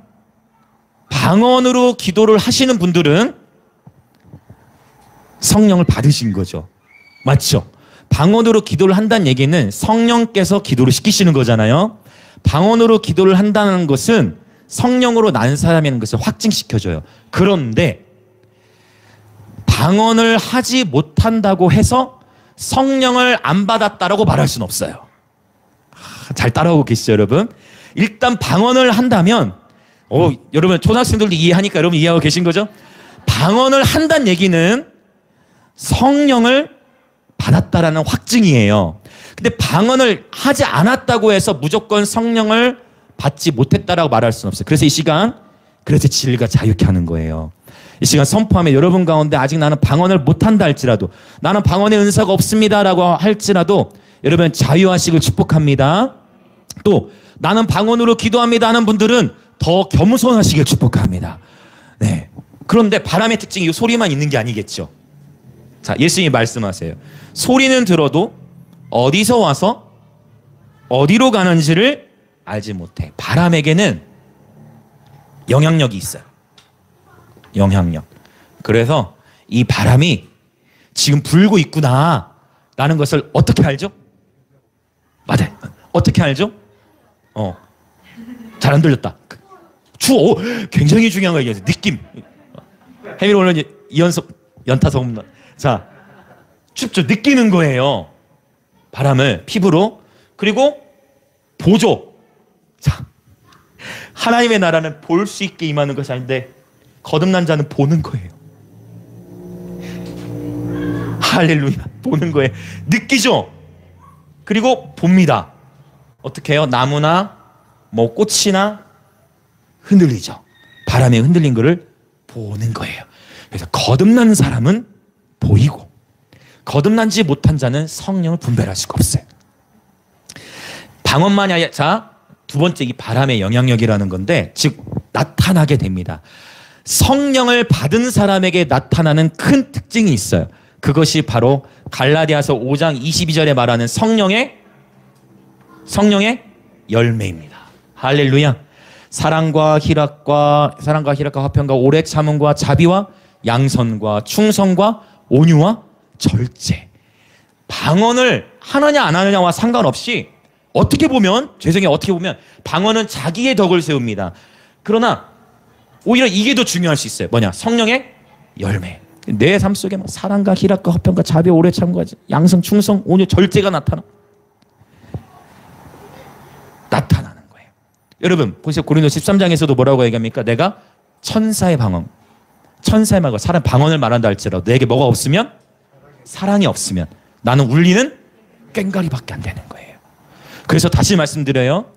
방언으로 기도를 하시는 분들은 성령을 받으신 거죠. 맞죠? 방언으로 기도를 한다는 얘기는 성령께서 기도를 시키시는 거잖아요. 방언으로 기도를 한다는 것은 성령으로 난 사람이라는 것을 확증시켜줘요. 그런데 방언을 하지 못한다고 해서 성령을 안 받았다라고 말할 수는 없어요. 잘 따라오고 계시죠, 여러분? 일단 방언을 한다면 여러분 초등학생들도 이해하니까 여러분 이해하고 계신 거죠? 방언을 한다는 얘기는 성령을 받았다라는 확증이에요. 근데 방언을 하지 않았다고 해서 무조건 성령을 받지 못했다라고 말할 수는 없어요. 그래서 이 시간 그래서 진리가 자유케 하는 거예요. 이 시간 선포하면 여러분 가운데 아직 나는 방언을 못한다 할지라도 나는 방언의 은사가 없습니다라고 할지라도 여러분 자유하시길 축복합니다. 또 나는 방언으로 기도합니다 하는 분들은 더 겸손하시길 축복합니다. 네. 그런데 바람의 특징이 이 소리만 있는 게 아니겠죠. 자, 예수님이 말씀하세요. 소리는 들어도 어디서 와서 어디로 가는지를 알지 못해. 바람에게는 영향력이 있어요. 영향력. 그래서 이 바람이 지금 불고 있구나 라는 것을 어떻게 알죠? 맞아요. 어떻게 알죠? 잘 안 들렸다. 굉장히 중요한 거 얘기했어요. 느낌. 혜민 오늘 연타석 홈런. 자, 춥죠. 느끼는 거예요. 바람을 피부로. 그리고 보조. 자, 하나님의 나라는 볼 수 있게 임하는 것이 아닌데 거듭난 자는 보는 거예요. 할렐루야. 보는 거예요. 느끼죠. 그리고 봅니다. 어떻게 해요? 나무나 뭐 꽃이나 흔들리죠. 바람에 흔들린 거를 보는 거예요. 그래서 거듭난 사람은 보이고 거듭나지 못한 자는 성령을 분별할 수가 없어요. 방언만이 아니라 자, 두 번째 이 바람의 영향력이라는 건데 즉 나타나게 됩니다. 성령을 받은 사람에게 나타나는 큰 특징이 있어요. 그것이 바로 갈라디아서 5장 22절에 말하는 성령의 열매입니다. 할렐루야. 사랑과 희락과 화평과 오래 참음과 자비와 양선과 충성과 온유와 절제. 방언을 하느냐 안 하느냐와 상관없이 어떻게 보면 방언은 자기의 덕을 세웁니다. 그러나 오히려 이게 더 중요할 수 있어요. 뭐냐? 성령의 열매. 내 삶 속에 막 사랑과 희락과 화평과 자비, 오래 참과 양성, 충성, 온유, 절제가 나타나는 거예요. 여러분 보세요. 고린도 13장에서도 뭐라고 얘기합니까? 내가 천사의 방언, 사람 방언을 말한다 할지라도 내게 뭐가 없으면, 사랑이 없으면 나는 울리는 꽹과리밖에 안 되는 거예요. 그래서 다시 말씀드려요.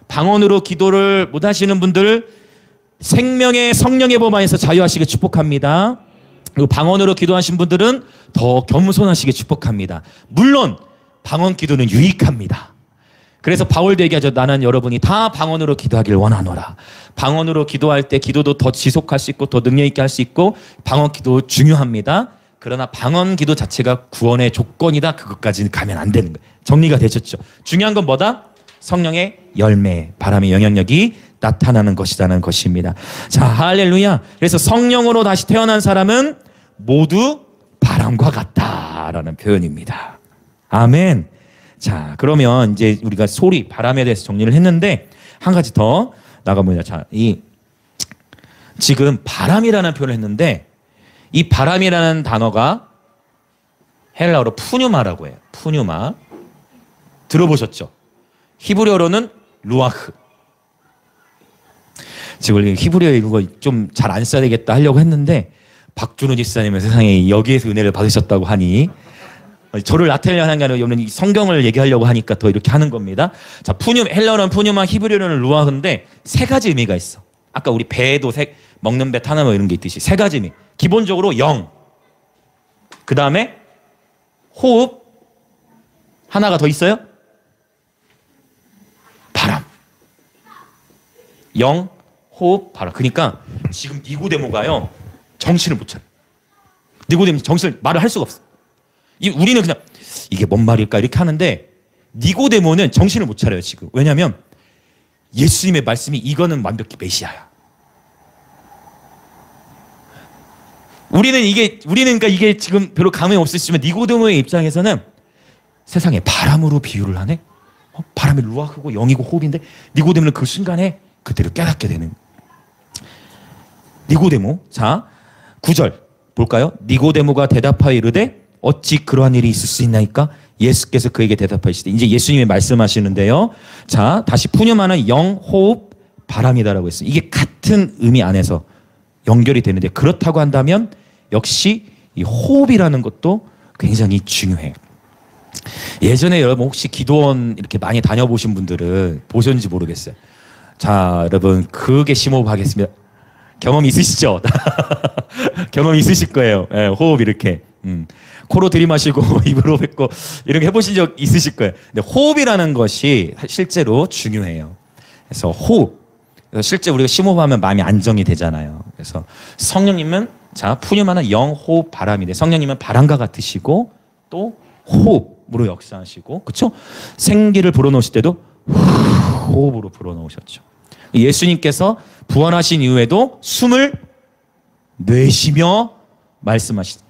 방언으로 기도를 못 하시는 분들 생명의 성령의 범 안에서 자유하시길 축복합니다. 그리고 방언으로 기도하신 분들은 더 겸손하시길 축복합니다. 물론 방언 기도는 유익합니다. 그래서 바울도 얘기하죠. 나는 여러분이 다 방언으로 기도하길 원하노라. 방언으로 기도할 때 기도도 더 지속할 수 있고 더 능력 있게 할 수 있고 방언 기도 중요합니다. 그러나 방언 기도 자체가 구원의 조건이다. 그것까지는 가면 안 되는 거예요. 정리가 되셨죠? 중요한 건 뭐다? 성령의 열매, 바람의 영향력이 나타나는 것이라는 것입니다. 자, 할렐루야. 그래서 성령으로 다시 태어난 사람은 모두 바람과 같다라는 표현입니다. 아멘. 자, 그러면 이제 우리가 소리, 바람에 대해서 정리를 했는데 한 가지 더 나가보자. 자, 지금 바람이라는 표현을 했는데 이 바람이라는 단어가 헬라어로 푸뉴마라고 해요. 푸뉴마. 들어보셨죠? 히브리어로는 루아흐. 지금 히브리어 이거 좀 잘 안 써야 되겠다 하려고 했는데 박준우 집사님은 세상에 여기에서 은혜를 받으셨다고 하니 저를 나타내려 하는 게 아니라 성경을 얘기하려고 하니까 더 이렇게 하는 겁니다. 자, 헬라어는 푸뉴마, 히브리어는 루아흐인데 세 가지 의미가 있어. 아까 우리 배도 먹는 배, 타는 뭐 이런 게 있듯이 세 가지 의미. 기본적으로 영, 그 다음에 호흡, 하나가 더 있어요? 바람. 영, 호흡, 바람. 그러니까 지금 니고데모가요 정신을 못 차려. 니고데모 정신을 말을 할 수가 없어. 우리는 그냥 이게 뭔 말일까 이렇게 하는데 니고데모는 정신을 못 차려요 지금. 왜냐하면 예수님의 말씀이 이거는 완벽히 메시아야. 우리는 그러니까 이게 지금 별로 감흥이 없으시지만 니고데모의 입장에서는 세상에 바람으로 비유를 하네. 바람이 루아흐고 영이고 호흡인데 니고데모는 그 순간에 그대로 깨닫게 되는. 니고데모. 자, 9절 볼까요? 니고데모가 대답하여 이르되 어찌 그러한 일이 있을 수 있나이까? 예수께서 그에게 대답하시되, 이제 예수님이 말씀하시는데요. 자, 다시 푸뉴마는 영, 호흡, 바람이다라고 했어요. 이게 같은 의미 안에서 연결이 되는데 그렇다고 한다면 역시 이 호흡이라는 것도 굉장히 중요해요. 예전에 여러분 혹시 기도원 이렇게 많이 다녀보신 분들은 보셨는지 모르겠어요. 자, 여러분 크게 심호흡 하겠습니다. 경험 있으시죠? 경험 있으실 거예요. 네, 호흡 이렇게 코로 들이마시고 입으로 뱉고 이렇게 해보신 적 있으실 거예요. 근데 호흡이라는 것이 실제로 중요해요. 그래서 호흡. 그래서 실제 우리가 심호흡하면 마음이 안정이 되잖아요. 그래서 성령님은 자 푸뉴마는 영, 호흡, 바람인데 성령님은 바람과 같으시고 또 호흡으로 역사하시고 그렇죠? 생기를 불어넣으실 때도 호흡으로 불어넣으셨죠. 예수님께서 부활하신 이후에도 숨을 내쉬며 말씀하실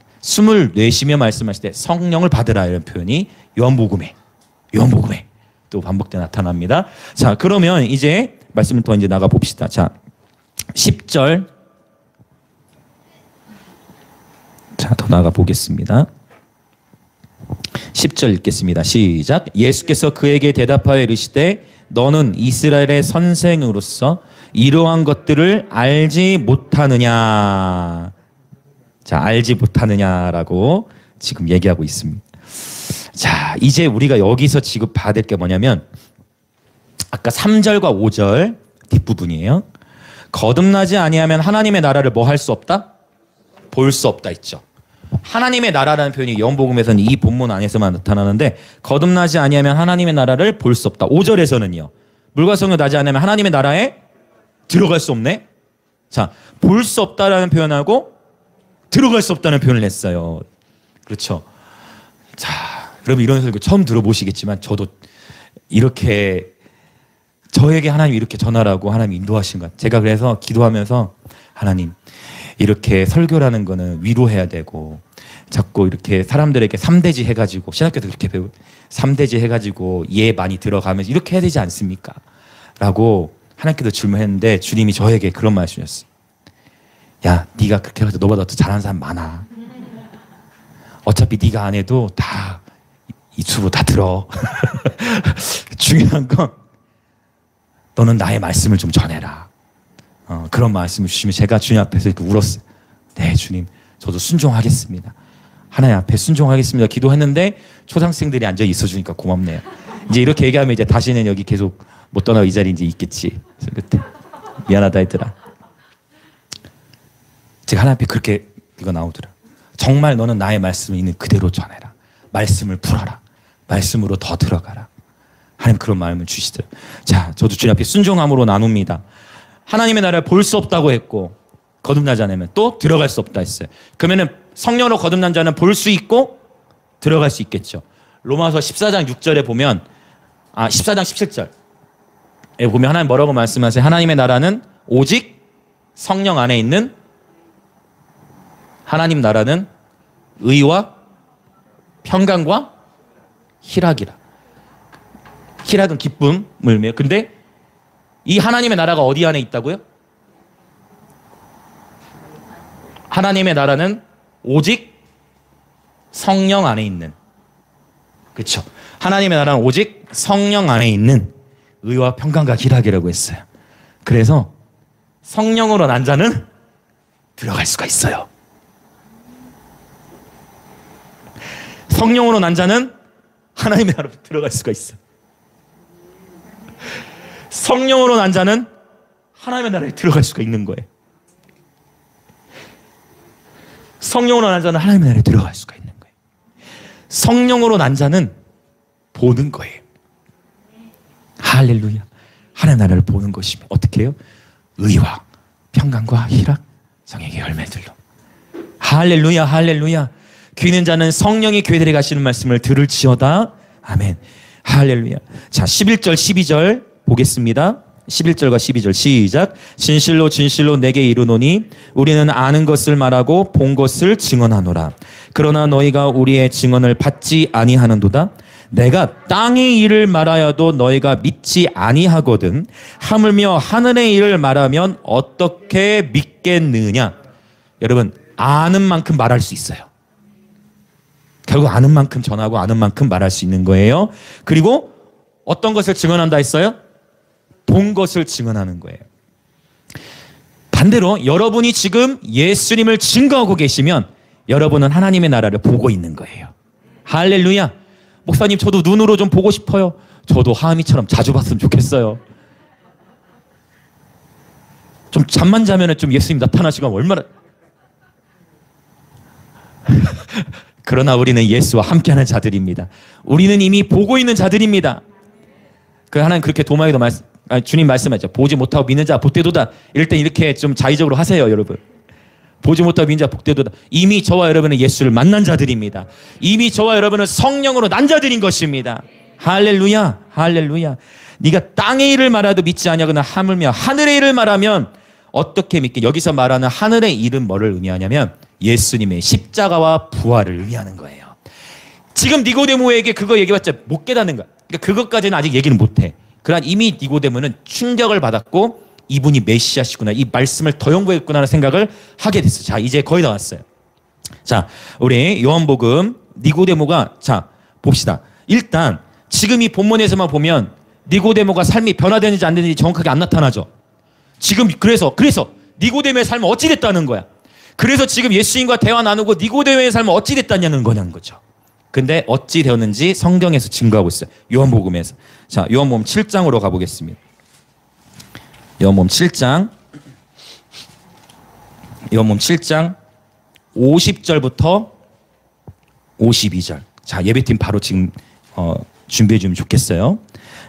때 성령을 받으라 이런 표현이 요한복음에 또 반복돼 나타납니다. 자, 그러면 이제 말씀을 더 이제 나가 봅시다. 자, 10절. 자, 더 나가 보겠습니다. 10절 읽겠습니다. 시작. 예수께서 그에게 대답하여 이르시되 너는 이스라엘의 선생으로서 이러한 것들을 알지 못하느냐. 자, 알지 못하느냐라고 지금 얘기하고 있습니다. 자, 이제 우리가 여기서 지금 봐야 될 게 뭐냐면 아까 3절과 5절 뒷부분이에요. 거듭나지 아니하면 하나님의 나라를 뭐 할 수 없다? 볼 수 없다 있죠. 하나님의 나라라는 표현이 요한복음에서는 이 본문 안에서만 나타나는데 거듭나지 아니하면 하나님의 나라를 볼 수 없다. 5절에서는요. 물과 성령 나지 않으면 하나님의 나라에 들어갈 수 없네. 자, 볼 수 없다라는 표현하고 들어갈 수 없다는 표현을 했어요. 그렇죠. 자, 여러분 이런 설교 처음 들어보시겠지만 저도 이렇게 저에게 하나님이 이렇게 전하라고 하나님이 인도하신 것. 제가 그래서 기도하면서 하나님 이렇게 설교라는 거는 위로해야 되고 자꾸 이렇게 사람들에게 3대지 해가지고 신학교에서 그렇게 배우 3대지 해가지고 예 많이 들어가면서 이렇게 해야 되지 않습니까? 라고 하나님께서 질문했는데 주님이 저에게 그런 말씀이었어요. 야, 네가 그렇게 해서 너보다 더 잘하는 사람 많아. 어차피 네가 안 해도 다 유튜브 다 들어. 중요한 건 너는 나의 말씀을 좀 전해라. 그런 말씀을 주시면 제가 주님 앞에서 이렇게 울었어요. 네, 주님, 저도 순종하겠습니다. 하나님 앞에 순종하겠습니다. 기도했는데 초등학생들이 앉아 있어주니까 고맙네요. 이제 이렇게 얘기하면 이제 다시는 여기 계속 못 떠나고 이 자리에 이제 있겠지. 그때 미안하다 했더라. 제가 하나님 앞에 그렇게 이거 나오더라. 정말 너는 나의 말씀을 있는 그대로 전해라. 말씀을 풀어라. 말씀으로 더 들어가라. 하나님 그런 마음을 주시더라고요. 자, 저도 주님 앞에 순종함으로 나눕니다. 하나님의 나라를 볼 수 없다고 했고 거듭나지 않으면 또 들어갈 수 없다 했어요. 그러면은 성령으로 거듭난 자는 볼 수 있고 들어갈 수 있겠죠. 로마서 14장 6절에 보면 14장 17절에 보면 하나님 뭐라고 말씀하세요? 하나님의 나라는 오직 성령 안에 있는 하나님 나라는 의와 평강과 희락이라. 희락은 기쁨을 의미해요. 근데 이 하나님의 나라가 어디 안에 있다고요? 하나님의 나라는 오직 성령 안에 있는, 그렇죠? 하나님의 나라는 오직 성령 안에 있는 의와 평강과 희락이라고 했어요. 그래서 성령으로 난 자는 들어갈 수가 있어요. 성령으로 난 자는 하나님의 나라로 들어갈 수가 있어요. 성령으로 난 자는 하나님의 나라에 들어갈 수가 있는 거예요. 성령으로 난 자는 하나님의 나라에 들어갈 수가 있는 거예요. 성령으로 난 자는 보는 거예요. 할렐루야. 하나님의 나라를 보는 것이면 어떻게 해요? 의와 평강과 희락, 성령의 열매들로. 할렐루야, 할렐루야. 귀 있는 자는 성령이 교회들에 가시는 말씀을 들을지어다. 아멘. 할렐루야. 자, 11절, 12절 보겠습니다. 11절과 12절 시작. 진실로 진실로 내게 이르노니 우리는 아는 것을 말하고 본 것을 증언하노라. 그러나 너희가 우리의 증언을 받지 아니하는도다. 내가 땅의 일을 말하여도 너희가 믿지 아니하거든. 하물며 하늘의 일을 말하면 어떻게 믿겠느냐. 여러분, 아는 만큼 말할 수 있어요. 결국 아는 만큼 전하고 아는 만큼 말할 수 있는 거예요. 그리고 어떤 것을 증언한다 했어요? 본 것을 증언하는 거예요. 반대로 여러분이 지금 예수님을 증거하고 계시면 여러분은 하나님의 나라를 보고 있는 거예요. 할렐루야. 목사님, 저도 눈으로 좀 보고 싶어요. 저도 하은이처럼 자주 봤으면 좋겠어요. 좀 잠만 자면 좀 예수님 나타나시면 얼마나. 그러나 우리는 예수와 함께하는 자들입니다. 우리는 이미 보고 있는 자들입니다. 그 하나님 그렇게 도마에도 주님 말씀하죠. 보지 못하고 믿는 자 복되도다. 이럴 땐 이렇게 좀 자의적으로 하세요, 여러분. 보지 못하고 믿는 자 복되도다. 이미 저와 여러분은 예수를 만난 자들입니다. 이미 저와 여러분은 성령으로 난 자들인 것입니다. 할렐루야, 할렐루야. 네가 땅의 일을 말하도 믿지 아니하거나 하물며 하늘의 일을 말하면 어떻게 믿게? 여기서 말하는 하늘의 일은 뭐를 의미하냐면 예수님의 십자가와 부활을 의미하는 거예요. 지금 니고데모에게 그거 얘기해봤자 못 깨닫는 거야. 그러니까 그것까지는 아직 얘기는 못해. 그러나 이미 니고데모는 충격을 받았고 이분이 메시아시구나, 이 말씀을 더 연구했구나라는 생각을 하게 됐어요. 자, 이제 거의 다 왔어요. 자, 우리 요한복음 니고데모가, 자, 봅시다. 일단 지금 이 본문에서만 보면 니고데모가 삶이 변화되는지 안 되는지 정확하게 안 나타나죠. 지금 그래서 니고데모의 삶은 어찌 됐다는 거야. 그래서 지금 예수님과 대화 나누고 니고데모의 삶은 어찌 됐다냐는 거죠. 근데 어찌 되었는지 성경에서 증거하고 있어요. 요한복음에서. 자, 요한복음 7장으로 가보겠습니다. 요한복음 7장 50절부터 52절. 자, 예배팀 바로 지금 준비해 주면 좋겠어요.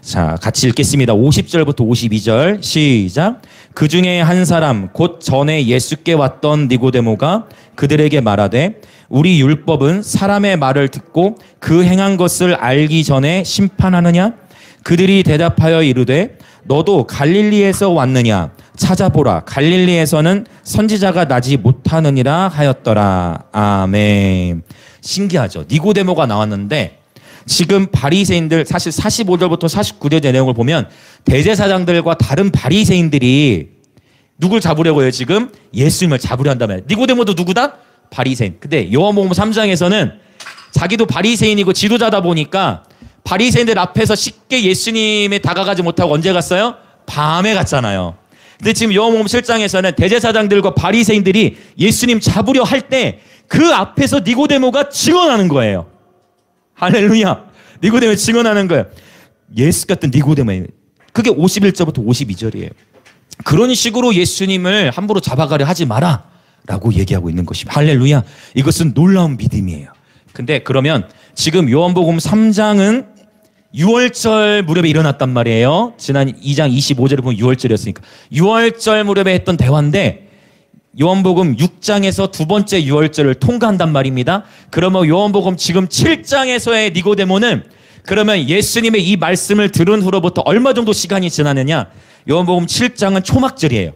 자, 같이 읽겠습니다. 50절부터 52절 시작. 그 중에 한 사람 곧 전에 예수께 왔던 니고데모가 그들에게 말하되 우리 율법은 사람의 말을 듣고 그 행한 것을 알기 전에 심판하느냐? 그들이 대답하여 이르되 너도 갈릴리에서 왔느냐? 찾아보라. 갈릴리에서는 선지자가 나지 못하느니라 하였더라. 아멘. 신기하죠. 니고데모가 나왔는데 지금 바리새인들 사실 45절부터 49절의 내용을 보면 대제사장들과 다른 바리새인들이 누굴 잡으려고 해요? 지금 예수님을 잡으려 한단 말이에요. 니고데모도 누구다? 바리새인. 근데 요한복음 3장에서는 자기도 바리새인이고 지도자다 보니까 바리새인들 앞에서 쉽게 예수님에 다가가지 못하고 언제 갔어요? 밤에 갔잖아요. 근데 지금 요한복음 7장에서는 대제사장들과 바리새인들이 예수님 잡으려 할 때 그 앞에서 니고데모가 증언하는 거예요. 할렐루야. 니고데모 증언하는 거예요. 예수 같은 니고데모예요. 그게 51절부터 52절이에요. 그런 식으로 예수님을 함부로 잡아가려 하지 마라 라고 얘기하고 있는 것입니다. 할렐루야. 이것은 놀라운 믿음이에요. 근데 그러면 지금 요한복음 3장은 6월절 무렵에 일어났단 말이에요. 지난 2장 25절에 보면 6월절이었으니까 6월절 무렵에 했던 대화인데 요한복음 6장에서 두 번째 6월절을 통과한단 말입니다. 그러면 요한복음 지금 7장에서의 니고데모는 그러면 예수님의 이 말씀을 들은 후로부터 얼마 정도 시간이 지나느냐? 요한복음 7장은 초막절이에요.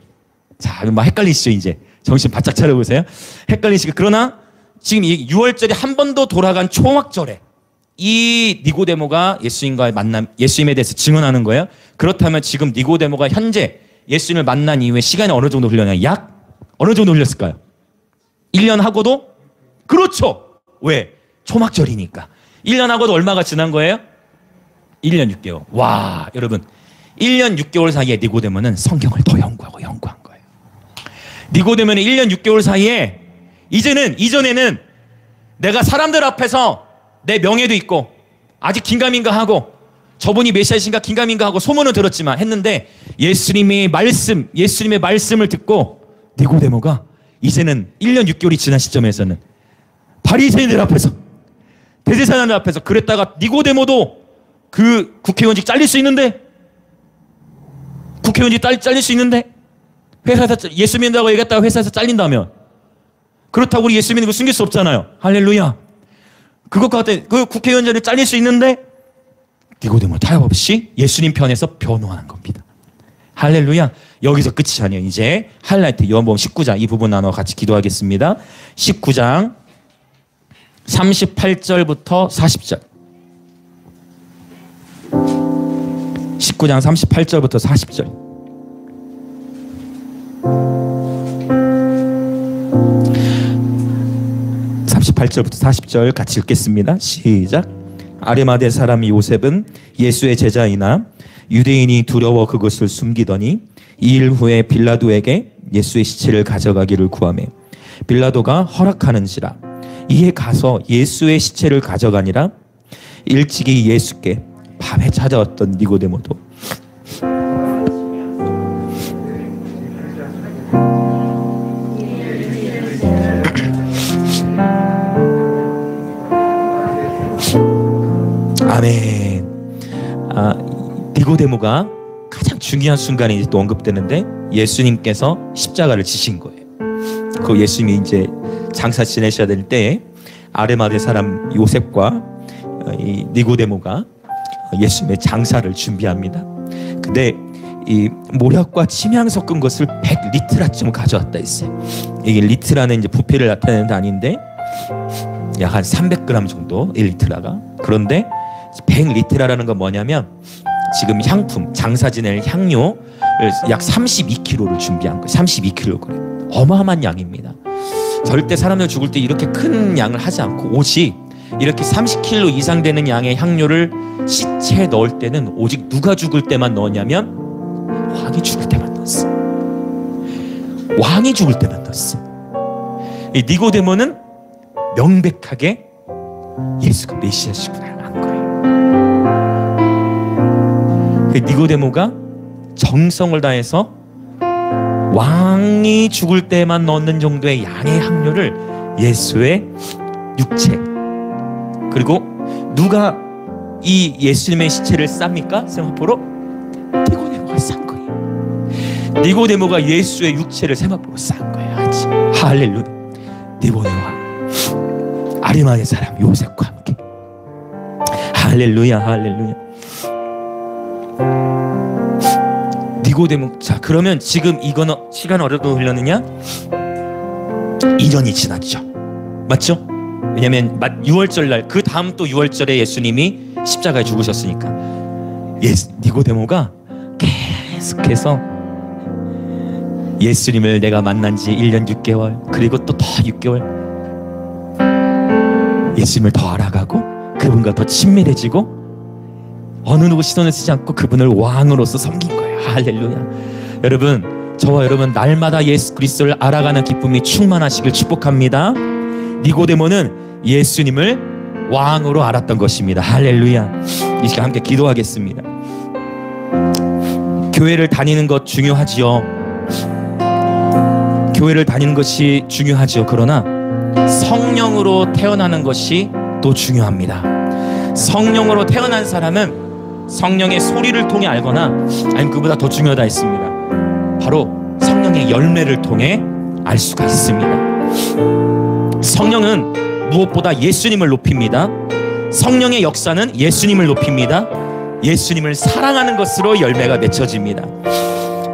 자, 막 헷갈리시죠 이제. 정신 바짝 차려보세요. 헷갈리시고 그러나 지금 이 6월절이 한 번 더 돌아간 초막절에 이 니고데모가 예수님과의 만남, 예수님에 대해서 증언하는 거예요. 그렇다면 지금 니고데모가 현재 예수님을 만난 이후에 시간이 어느 정도 흘렸냐? 약 어느 정도 흘렸을까요? 1년 하고도? 그렇죠. 왜? 초막절이니까. 1년 하고도 얼마가 지난 거예요? 1년 6개월. 와, 여러분. 1년 6개월 사이에 니고데모는 성경을 더 연구한 거예요. 니고데모는 1년 6개월 사이에 이전에는 내가 사람들 앞에서 내 명예도 있고 아직 긴가민가 하고 저분이 메시아이신가 긴가민가 하고 소문은 들었지만 했는데 예수님의 말씀을 듣고 니고데모가 이제는 1년 6개월이 지난 시점에서는 바리새인들 앞에서 대제사장들 앞에서 그랬다가 니고데모도 그 국회의원직 잘릴 수 있는데 국회의원직 잘릴 수 있는데 회사에서 예수 믿는다고 얘기했다가 회사에서 잘린다면 그렇다고 우리 예수 믿는 거 숨길 수 없잖아요. 할렐루야. 그것과 같은 그 국회의원직을 잘릴 수 있는데 니고데모 타협 없이 예수님 편에서 변호하는 겁니다. 할렐루야. 여기서 끝이 아니에요. 이제 하이라이트 요한복음 19장 이 부분 나눠 같이 기도하겠습니다. 19장 38절부터 40절 19장 38절부터 40절 38절부터 40절 같이 읽겠습니다. 시작. 아리마대 사람 요셉은 예수의 제자이나 유대인이 두려워 그것을 숨기더니 2일 후에 빌라도에게 예수의 시체를 가져가기를 구하매 빌라도가 허락하는지라. 이에 가서 예수의 시체를 가져가니라. 일찍이 예수께 밤에 찾아왔던 니고데모도 아멘. 니고데모가 가장 중요한 순간에 이제 또 언급되는데 예수님께서 십자가를 지신 거예요. 그 예수님이 이제 장사 지내셔야 될 때에 아리마대 사람 요셉과 이 니고데모가 예수님의 장사를 준비합니다. 근데 이 모략과 침향 섞은 것을 100리트라쯤 가져왔다 했어요. 이게 리트라는 이제 부피를 나타내는 단위인데 약 한 300g 정도 1리트라가. 그런데 100리트라라는 건 뭐냐면 지금 향품, 장사 지낼 향료를 약 32kg를 준비한 거예요. 32kg. 어마어마한 양입니다. 절대 사람들 죽을 때 이렇게 큰 양을 하지 않고 오직 이렇게 30kg 이상 되는 양의 향료를 시체에 넣을 때는 오직 누가 죽을 때만 넣었냐면 왕이 죽을 때만 넣었어. 왕이 죽을 때만 넣었어. 이 니고데모는 명백하게 예수가 메시아시구나 한 거예요. 그 니고데모가 정성을 다해서 왕이 죽을 때만 넣는 정도의 양의 향료를 예수의 육체, 그리고 누가 이 예수님의 시체를 쌉니까? 세마포로 니고데모가 싼 거예요. 니고데모가 예수의 육체를 세마포로 싼 거예요. 할렐루야. 니고데모가 아리마대 사람 요셉과 함께 할렐루야 할렐루야. 니고데모, 자 그러면 지금 이거는 시간 어느 정도 흘렀느냐? 2년이 지났죠. 맞죠? 왜냐면 6월절 날, 그 다음 또 6월절에 예수님이 십자가에 죽으셨으니까 니고데모가 계속해서 예수님을 내가 만난 지 1년 6개월 그리고 또 더 6개월 예수님을 더 알아가고 그분과 더 친밀해지고 어느 누구 시선을 쓰지 않고 그분을 왕으로서 섬긴 거예요. 할렐루야. 여러분, 저와 여러분 날마다 예수 그리스도를 알아가는 기쁨이 충만하시길 축복합니다. 니고데모는 예수님을 왕으로 알았던 것입니다. 할렐루야. 이 시간 함께 기도하겠습니다. 교회를 다니는 것 중요하지요. 교회를 다니는 것이 중요하지요. 그러나 성령으로 태어나는 것이 또 중요합니다. 성령으로 태어난 사람은 성령의 소리를 통해 알거나 아니면 그보다 더 중요하다 했습니다. 바로 성령의 열매를 통해 알 수가 있습니다. 성령은 무엇보다 예수님을 높입니다. 성령의 역사는 예수님을 높입니다. 예수님을 사랑하는 것으로 열매가 맺혀집니다.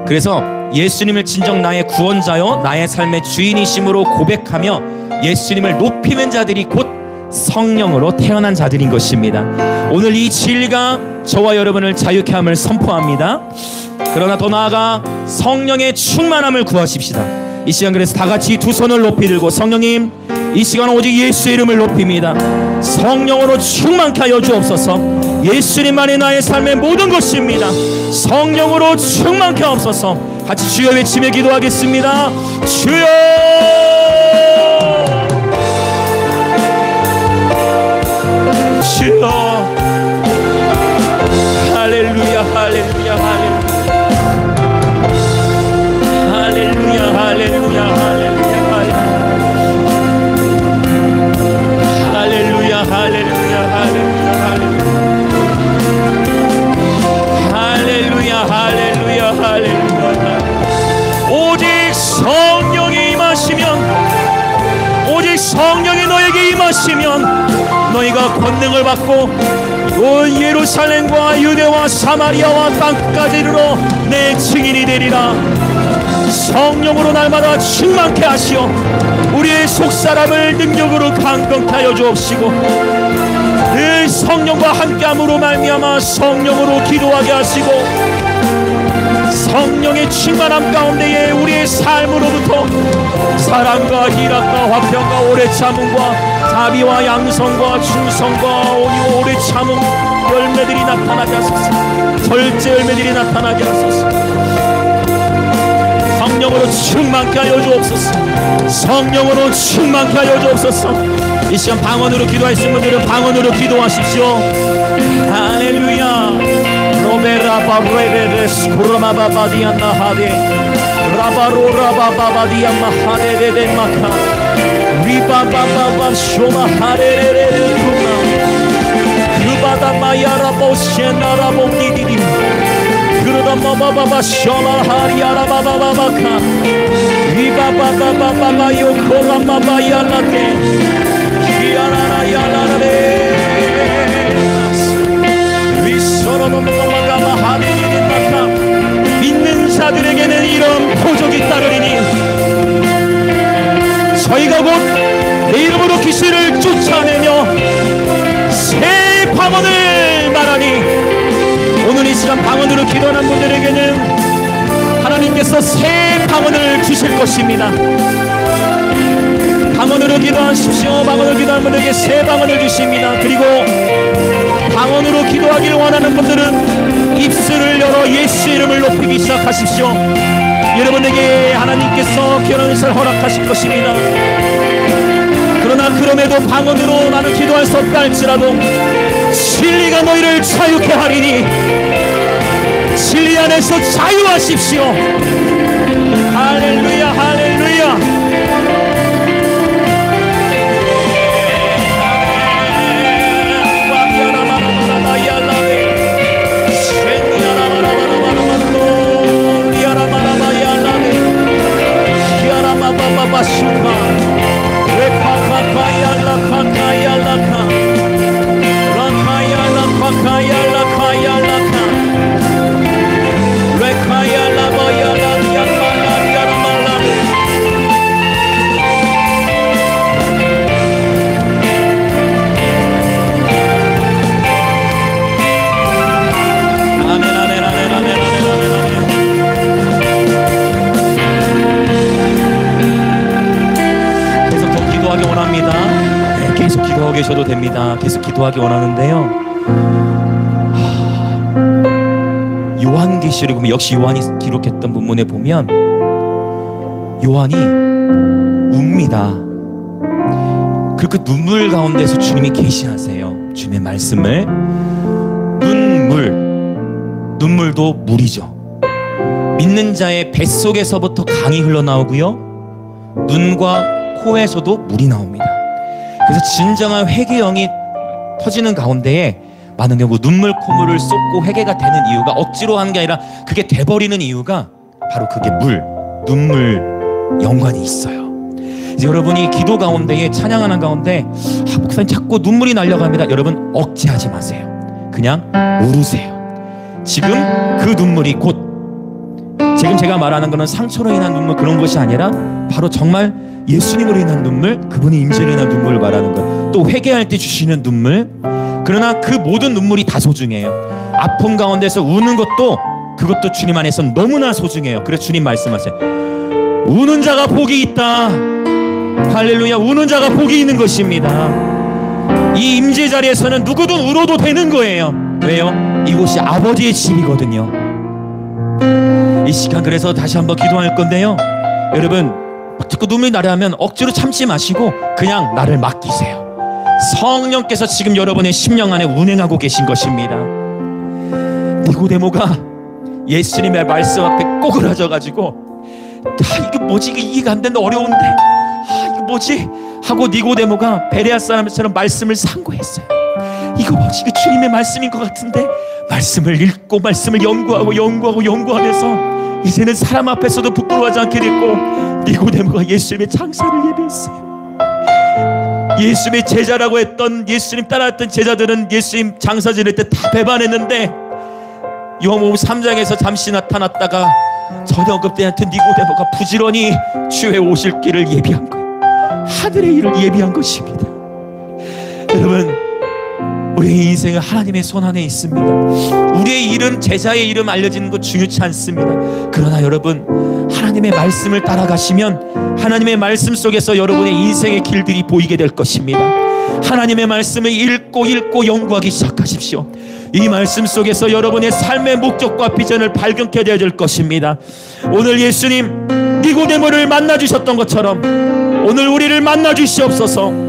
그래서 예수님을 진정 나의 구원자요 나의 삶의 주인이심으로 고백하며 예수님을 높이는 자들이 곧 성령으로 태어난 자들인 것입니다. 오늘 이 진리가 저와 여러분을 자유케 함을 선포합니다. 그러나 더 나아가 성령의 충만함을 구하십시다. 이 시간 그래서 다 같이 두 손을 높이 들고 성령님, 이 시간 오직 예수의 이름을 높입니다. 성령으로 충만케 하여 주옵소서. 예수님만이 나의 삶의 모든 것입니다. 성령으로 충만케 하옵소서. 같이 주여 외치며 기도하겠습니다. 주여! 주여! 할렐루야, 할렐루야, 할렐루야, 할렐루야, 할렐루야, 할렐루야, 할렐루야, 할렐루야, 할렐루야, 할렐루야, 할렐루야. 오직 성령이 임하시면, 오직 성령이 너에게 임하시면 너희가 권능을 받고 온 예루살렘과 유대와 사마리아와 땅끝까지 이르러 내 증인이 되리라. 성령으로 날마다 충만케 하시어 우리의 속사람을 능력으로 강건케 하여 주옵시고 늘 성령과 함께함으로 말미암아 성령으로 기도하게 하시고 성령의 충만함 가운데에 우리의 삶으로부터 사랑과 희락과 화평과 오래 참음과 자비와 양성과 충성과 오래 참음 열매들이 나타나게 하소서. 절제 열매들이 나타나게 하소서. 성령으로 충만케 하여 주옵소서. 성령으로 충만케 하여 주옵소서. 이 시간 방언으로 기도하신 분들은 방언으로 기도하십시오. 할렐루야. 로베라바브레레스 쿠라마바바디안나 하데 라바로라바바바디안나 하데데데마카 리바바바바 쇼마 하레레레레 쿠나 그바다마야라보시에나라보디디디 그러다마바바바 쇼마 하리아라바바바카 리바바바바바바 요코라마바야라테 히아라라야라레 믿는 자들에게는 이런 표적이 따르리니 저희가 곧 내 이름으로 귀신을 쫓아내며 새 방언을 말하니 오늘 이 시간 방언으로 기도하는 분들에게는 하나님께서 새 방언을 주실 것입니다. 방언으로 기도하십시오. 방언으로 기도하는 분들에게 새 방언을 주십니다. 그리고 방언으로 기도하기를 원하는 분들은 입술을 열어 예수 이름을 높이기 시작하십시오. 여러분에게 하나님께서 결혼의 살 허락하실 것입니다. 그러나 그럼에도 방언으로 나는 기도할 수 없다 할지라도 진리가 너희를 자유케 하리니 진리 안에서 자유하십시오. 할렐루야, 할렐루야. Rekaya 계속 기도하고 계셔도 됩니다. 계속 기도하기 원하는데요. 요한계시록 역시 요한이 기록했던 본문에 보면 요한이 웁니다. 그 눈물 가운데서 주님이 계시하세요. 주님의 말씀을. 눈물도 물이죠. 믿는 자의 뱃속에서부터 강이 흘러나오고요, 눈과 코에서도 물이 나옵니다. 그래서 진정한 회개영이 터지는 가운데에 많은 경우 눈물 콧물을 쏟고 회개가 되는 이유가 억지로 하는 게 아니라 그게 돼버리는 이유가 바로 그게 눈물 연관이 있어요. 이제 여러분이 기도 가운데에 찬양하는 가운데 목사님 자꾸 눈물이 날려갑니다. 여러분 억지하지 마세요. 그냥 울으세요. 지금 그 눈물이 곧 지금 제가 말하는 것은 상처로 인한 눈물 그런 것이 아니라 바로 정말 예수님으로 인한 눈물, 그분의 임재로 인한 눈물을 말하는 것. 또 회개할 때 주시는 눈물. 그러나 그 모든 눈물이 다 소중해요. 아픔 가운데서 우는 것도 그것도 주님 안에서 너무나 소중해요. 그래서 주님 말씀하세요. 우는 자가 복이 있다. 할렐루야. 우는 자가 복이 있는 것입니다. 이 임재 자리에서는 누구든 울어도 되는 거예요. 왜요? 이곳이 아버지의 집이거든요. 이 시간 그래서 다시 한번 기도할 건데요, 여러분 자꾸 눈물이 나려 하면 억지로 참지 마시고 그냥 나를 맡기세요. 성령께서 지금 여러분의 심령 안에 운행하고 계신 것입니다. 니고데모가 예수님의 말씀 앞에 꼬그라져가지고 이거 뭐지, 이게 이해가 안 된다, 어려운데 이거 뭐지 하고 니고데모가 베레아 사람처럼 말씀을 상고했어요. 이거 뭐지, 이거 주님의 말씀인 것 같은데 말씀을 읽고 말씀을 연구하면서 이제는 사람 앞에서도 부끄러워하지 않게 됐고 니고데모가 예수님의 장사를 예배했어요. 예수님의 제자라고 했던, 예수님 따라왔던 제자들은 예수님 장사 지낼 때 다 배반했는데 요한복음 3장에서 잠시 나타났다가 전혀 언급되지 않던 니고데모가 부지런히 주의 오실 길을 예비한 거예요. 하늘의 일을 예비한 것입니다. 여러분, 우리의 인생은 하나님의 손 안에 있습니다. 우리의 이름, 제자의 이름 알려지는 것 중요치 않습니다. 그러나 여러분, 하나님의 말씀을 따라가시면 하나님의 말씀 속에서 여러분의 인생의 길들이 보이게 될 것입니다. 하나님의 말씀을 읽고 연구하기 시작하십시오. 이 말씀 속에서 여러분의 삶의 목적과 비전을 발견케 될 것입니다. 오늘 예수님 니고데모를 만나주셨던 것처럼 오늘 우리를 만나주시옵소서.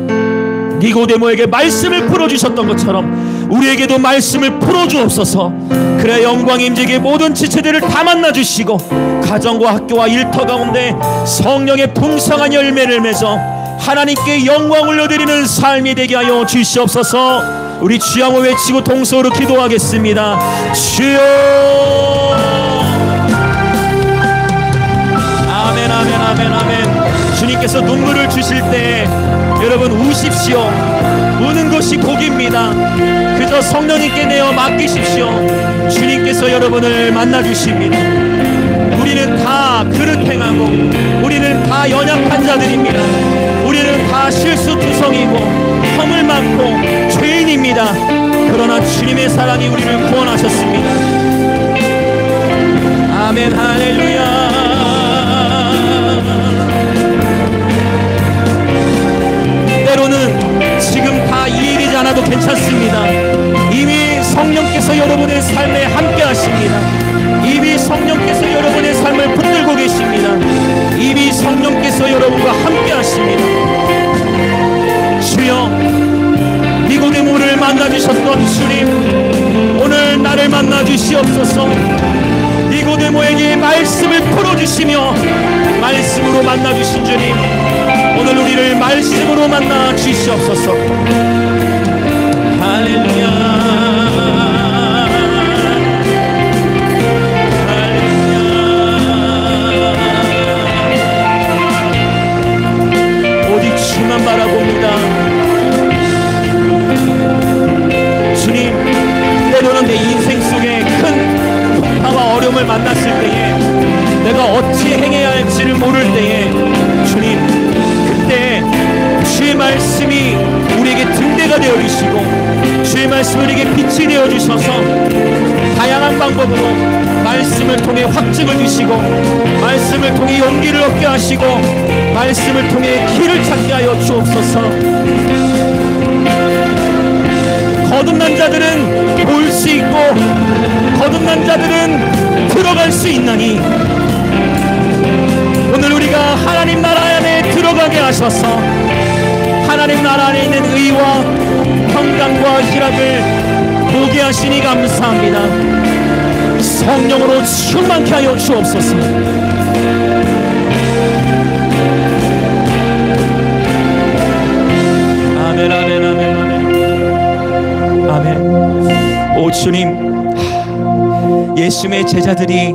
니고데모에게 말씀을 풀어주셨던 것처럼 우리에게도 말씀을 풀어주옵소서. 그래 영광 임재의 모든 지체들을 다 만나주시고 가정과 학교와 일터 가운데 성령의 풍성한 열매를 맺어 하나님께 영광 올려드리는 삶이 되게 하여 주시옵소서. 우리 주양을 외치고 동서로 기도하겠습니다. 주여. 아멘 아멘 아멘 아멘. 주님께서 눈물을 주실 때 여러분 우십시오. 우는 것이 복입니다. 그저 성령님께 내어 맡기십시오. 주님께서 여러분을 만나주십니다. 우리는 다 그릇 행하고 우리는 다 연약한 자들입니다. 우리는 다 실수투성이고 험을 많고 죄인입니다. 그러나 주님의 사랑이 우리를 구원하셨습니다. 아멘 할렐루야. 때로는 지금 다 이해되지 않아도 괜찮습니다. 이미 성령께서 여러분의 삶에 함께 하십니다. 이미 성령께서 여러분의 삶을 붙들고 계십니다. 이미 성령께서 여러분과 함께 하십니다. 주여, 니고데모를 만나주셨던 주님, 오늘 나를 만나주시옵소서. 니고데모에게 말씀을 풀어주시며 말씀으로 만나주신 주님, 오늘 우리를 말씀으로 만나 주시옵소서. 할렐루야. 할렐루야. 오직 주만 바라봅니다. 주님, 때로는 내 인생 속에 큰 풍파와 어려움을 만났을 때에 내가 어찌 행해야 할지를 모를 때에 주님, 그때 주의 말씀이 우리에게 등대가 되어주시고 주의 말씀이 우리에게 빛이 되어주셔서 다양한 방법으로 말씀을 통해 확증을 주시고 말씀을 통해 용기를 얻게 하시고 말씀을 통해 길을 찾게 하여 주옵소서. 자들은 볼 수 있고 거듭난 자들은 들어갈 수 있나니 오늘 우리가 하나님 나라 안에 들어가게 하셔서 하나님 나라 안에 있는 의와 평강과 희락을 보게 하시니 감사합니다. 성령으로 충만케 하여 주옵소서. 아멘, 아멘, 아멘, 아멘, 아멘. 오 주님, 예수님의 제자들이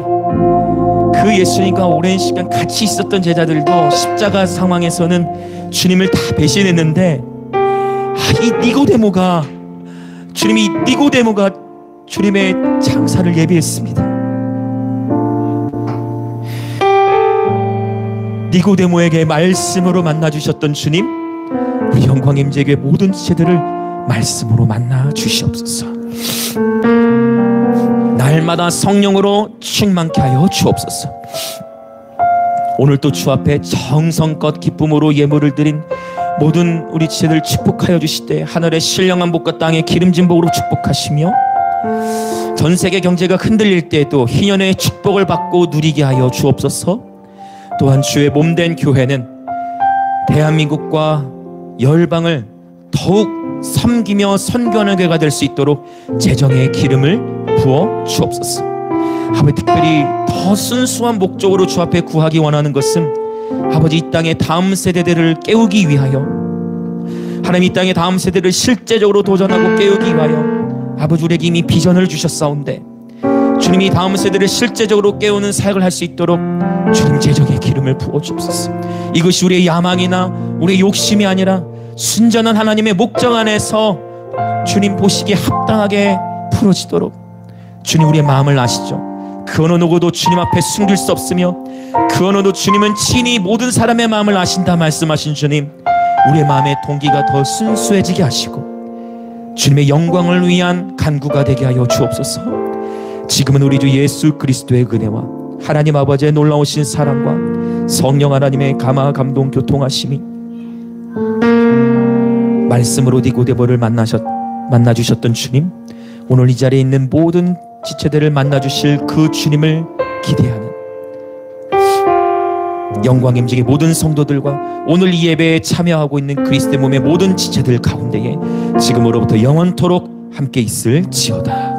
그 예수님과 오랜 시간 같이 있었던 제자들도 십자가 상황에서는 주님을 다 배신했는데 이 니고데모가 주님의 장사를 예비했습니다. 니고데모에게 말씀으로 만나주셨던 주님, 우리 영광임재교회 모든 지체들을 말씀으로 만나 주시옵소서. 날마다 성령으로 충만케 하여 주옵소서. 오늘 또 주 앞에 정성껏 기쁨으로 예물을 드린 모든 우리 지체들 축복하여 주시되 하늘의 신령한 복과 땅의 기름진 복으로 축복하시며 전 세계 경제가 흔들릴 때에도 희년의 축복을 받고 누리게 하여 주옵소서. 또한 주의 몸된 교회는 대한민국과 열방을 더욱 섬기며 선교하는 교회가 될 수 있도록 재정의 기름을 부어 주옵소서. 아버지, 특별히 더 순수한 목적으로 주 앞에 구하기 원하는 것은 아버지, 이 땅의 다음 세대들을 깨우기 위하여, 하나님 이 땅의 다음 세대를 실제적으로 도전하고 깨우기 위하여 아버지 우리에게 이미 비전을 주셨사온데 주님이 다음 세대를 실제적으로 깨우는 사역을 할 수 있도록 주님 재정의 기름을 부어 주옵소서. 이것이 우리의 야망이나 우리의 욕심이 아니라 순전한 하나님의 목적 안에서 주님 보시기에 합당하게 풀어지도록 주님 우리의 마음을 아시죠. 그 어느 누구도 주님 앞에 숨길 수 없으며 그 어느 누구도 주님은 친히 모든 사람의 마음을 아신다 말씀하신 주님, 우리의 마음의 동기가 더 순수해지게 하시고 주님의 영광을 위한 간구가 되게 하여 주옵소서. 지금은 우리 주 예수 그리스도의 은혜와 하나님 아버지의 놀라우신 사랑과 성령 하나님의 감화 감동 교통하심이 말씀으로 니고데모를 만나주셨던 주님, 오늘 이 자리에 있는 모든 지체들을 만나주실 그 주님을 기대하는 영광임직의 모든 성도들과 오늘 이 예배에 참여하고 있는 그리스도의 몸의 모든 지체들 가운데에 지금으로부터 영원토록 함께 있을지어다.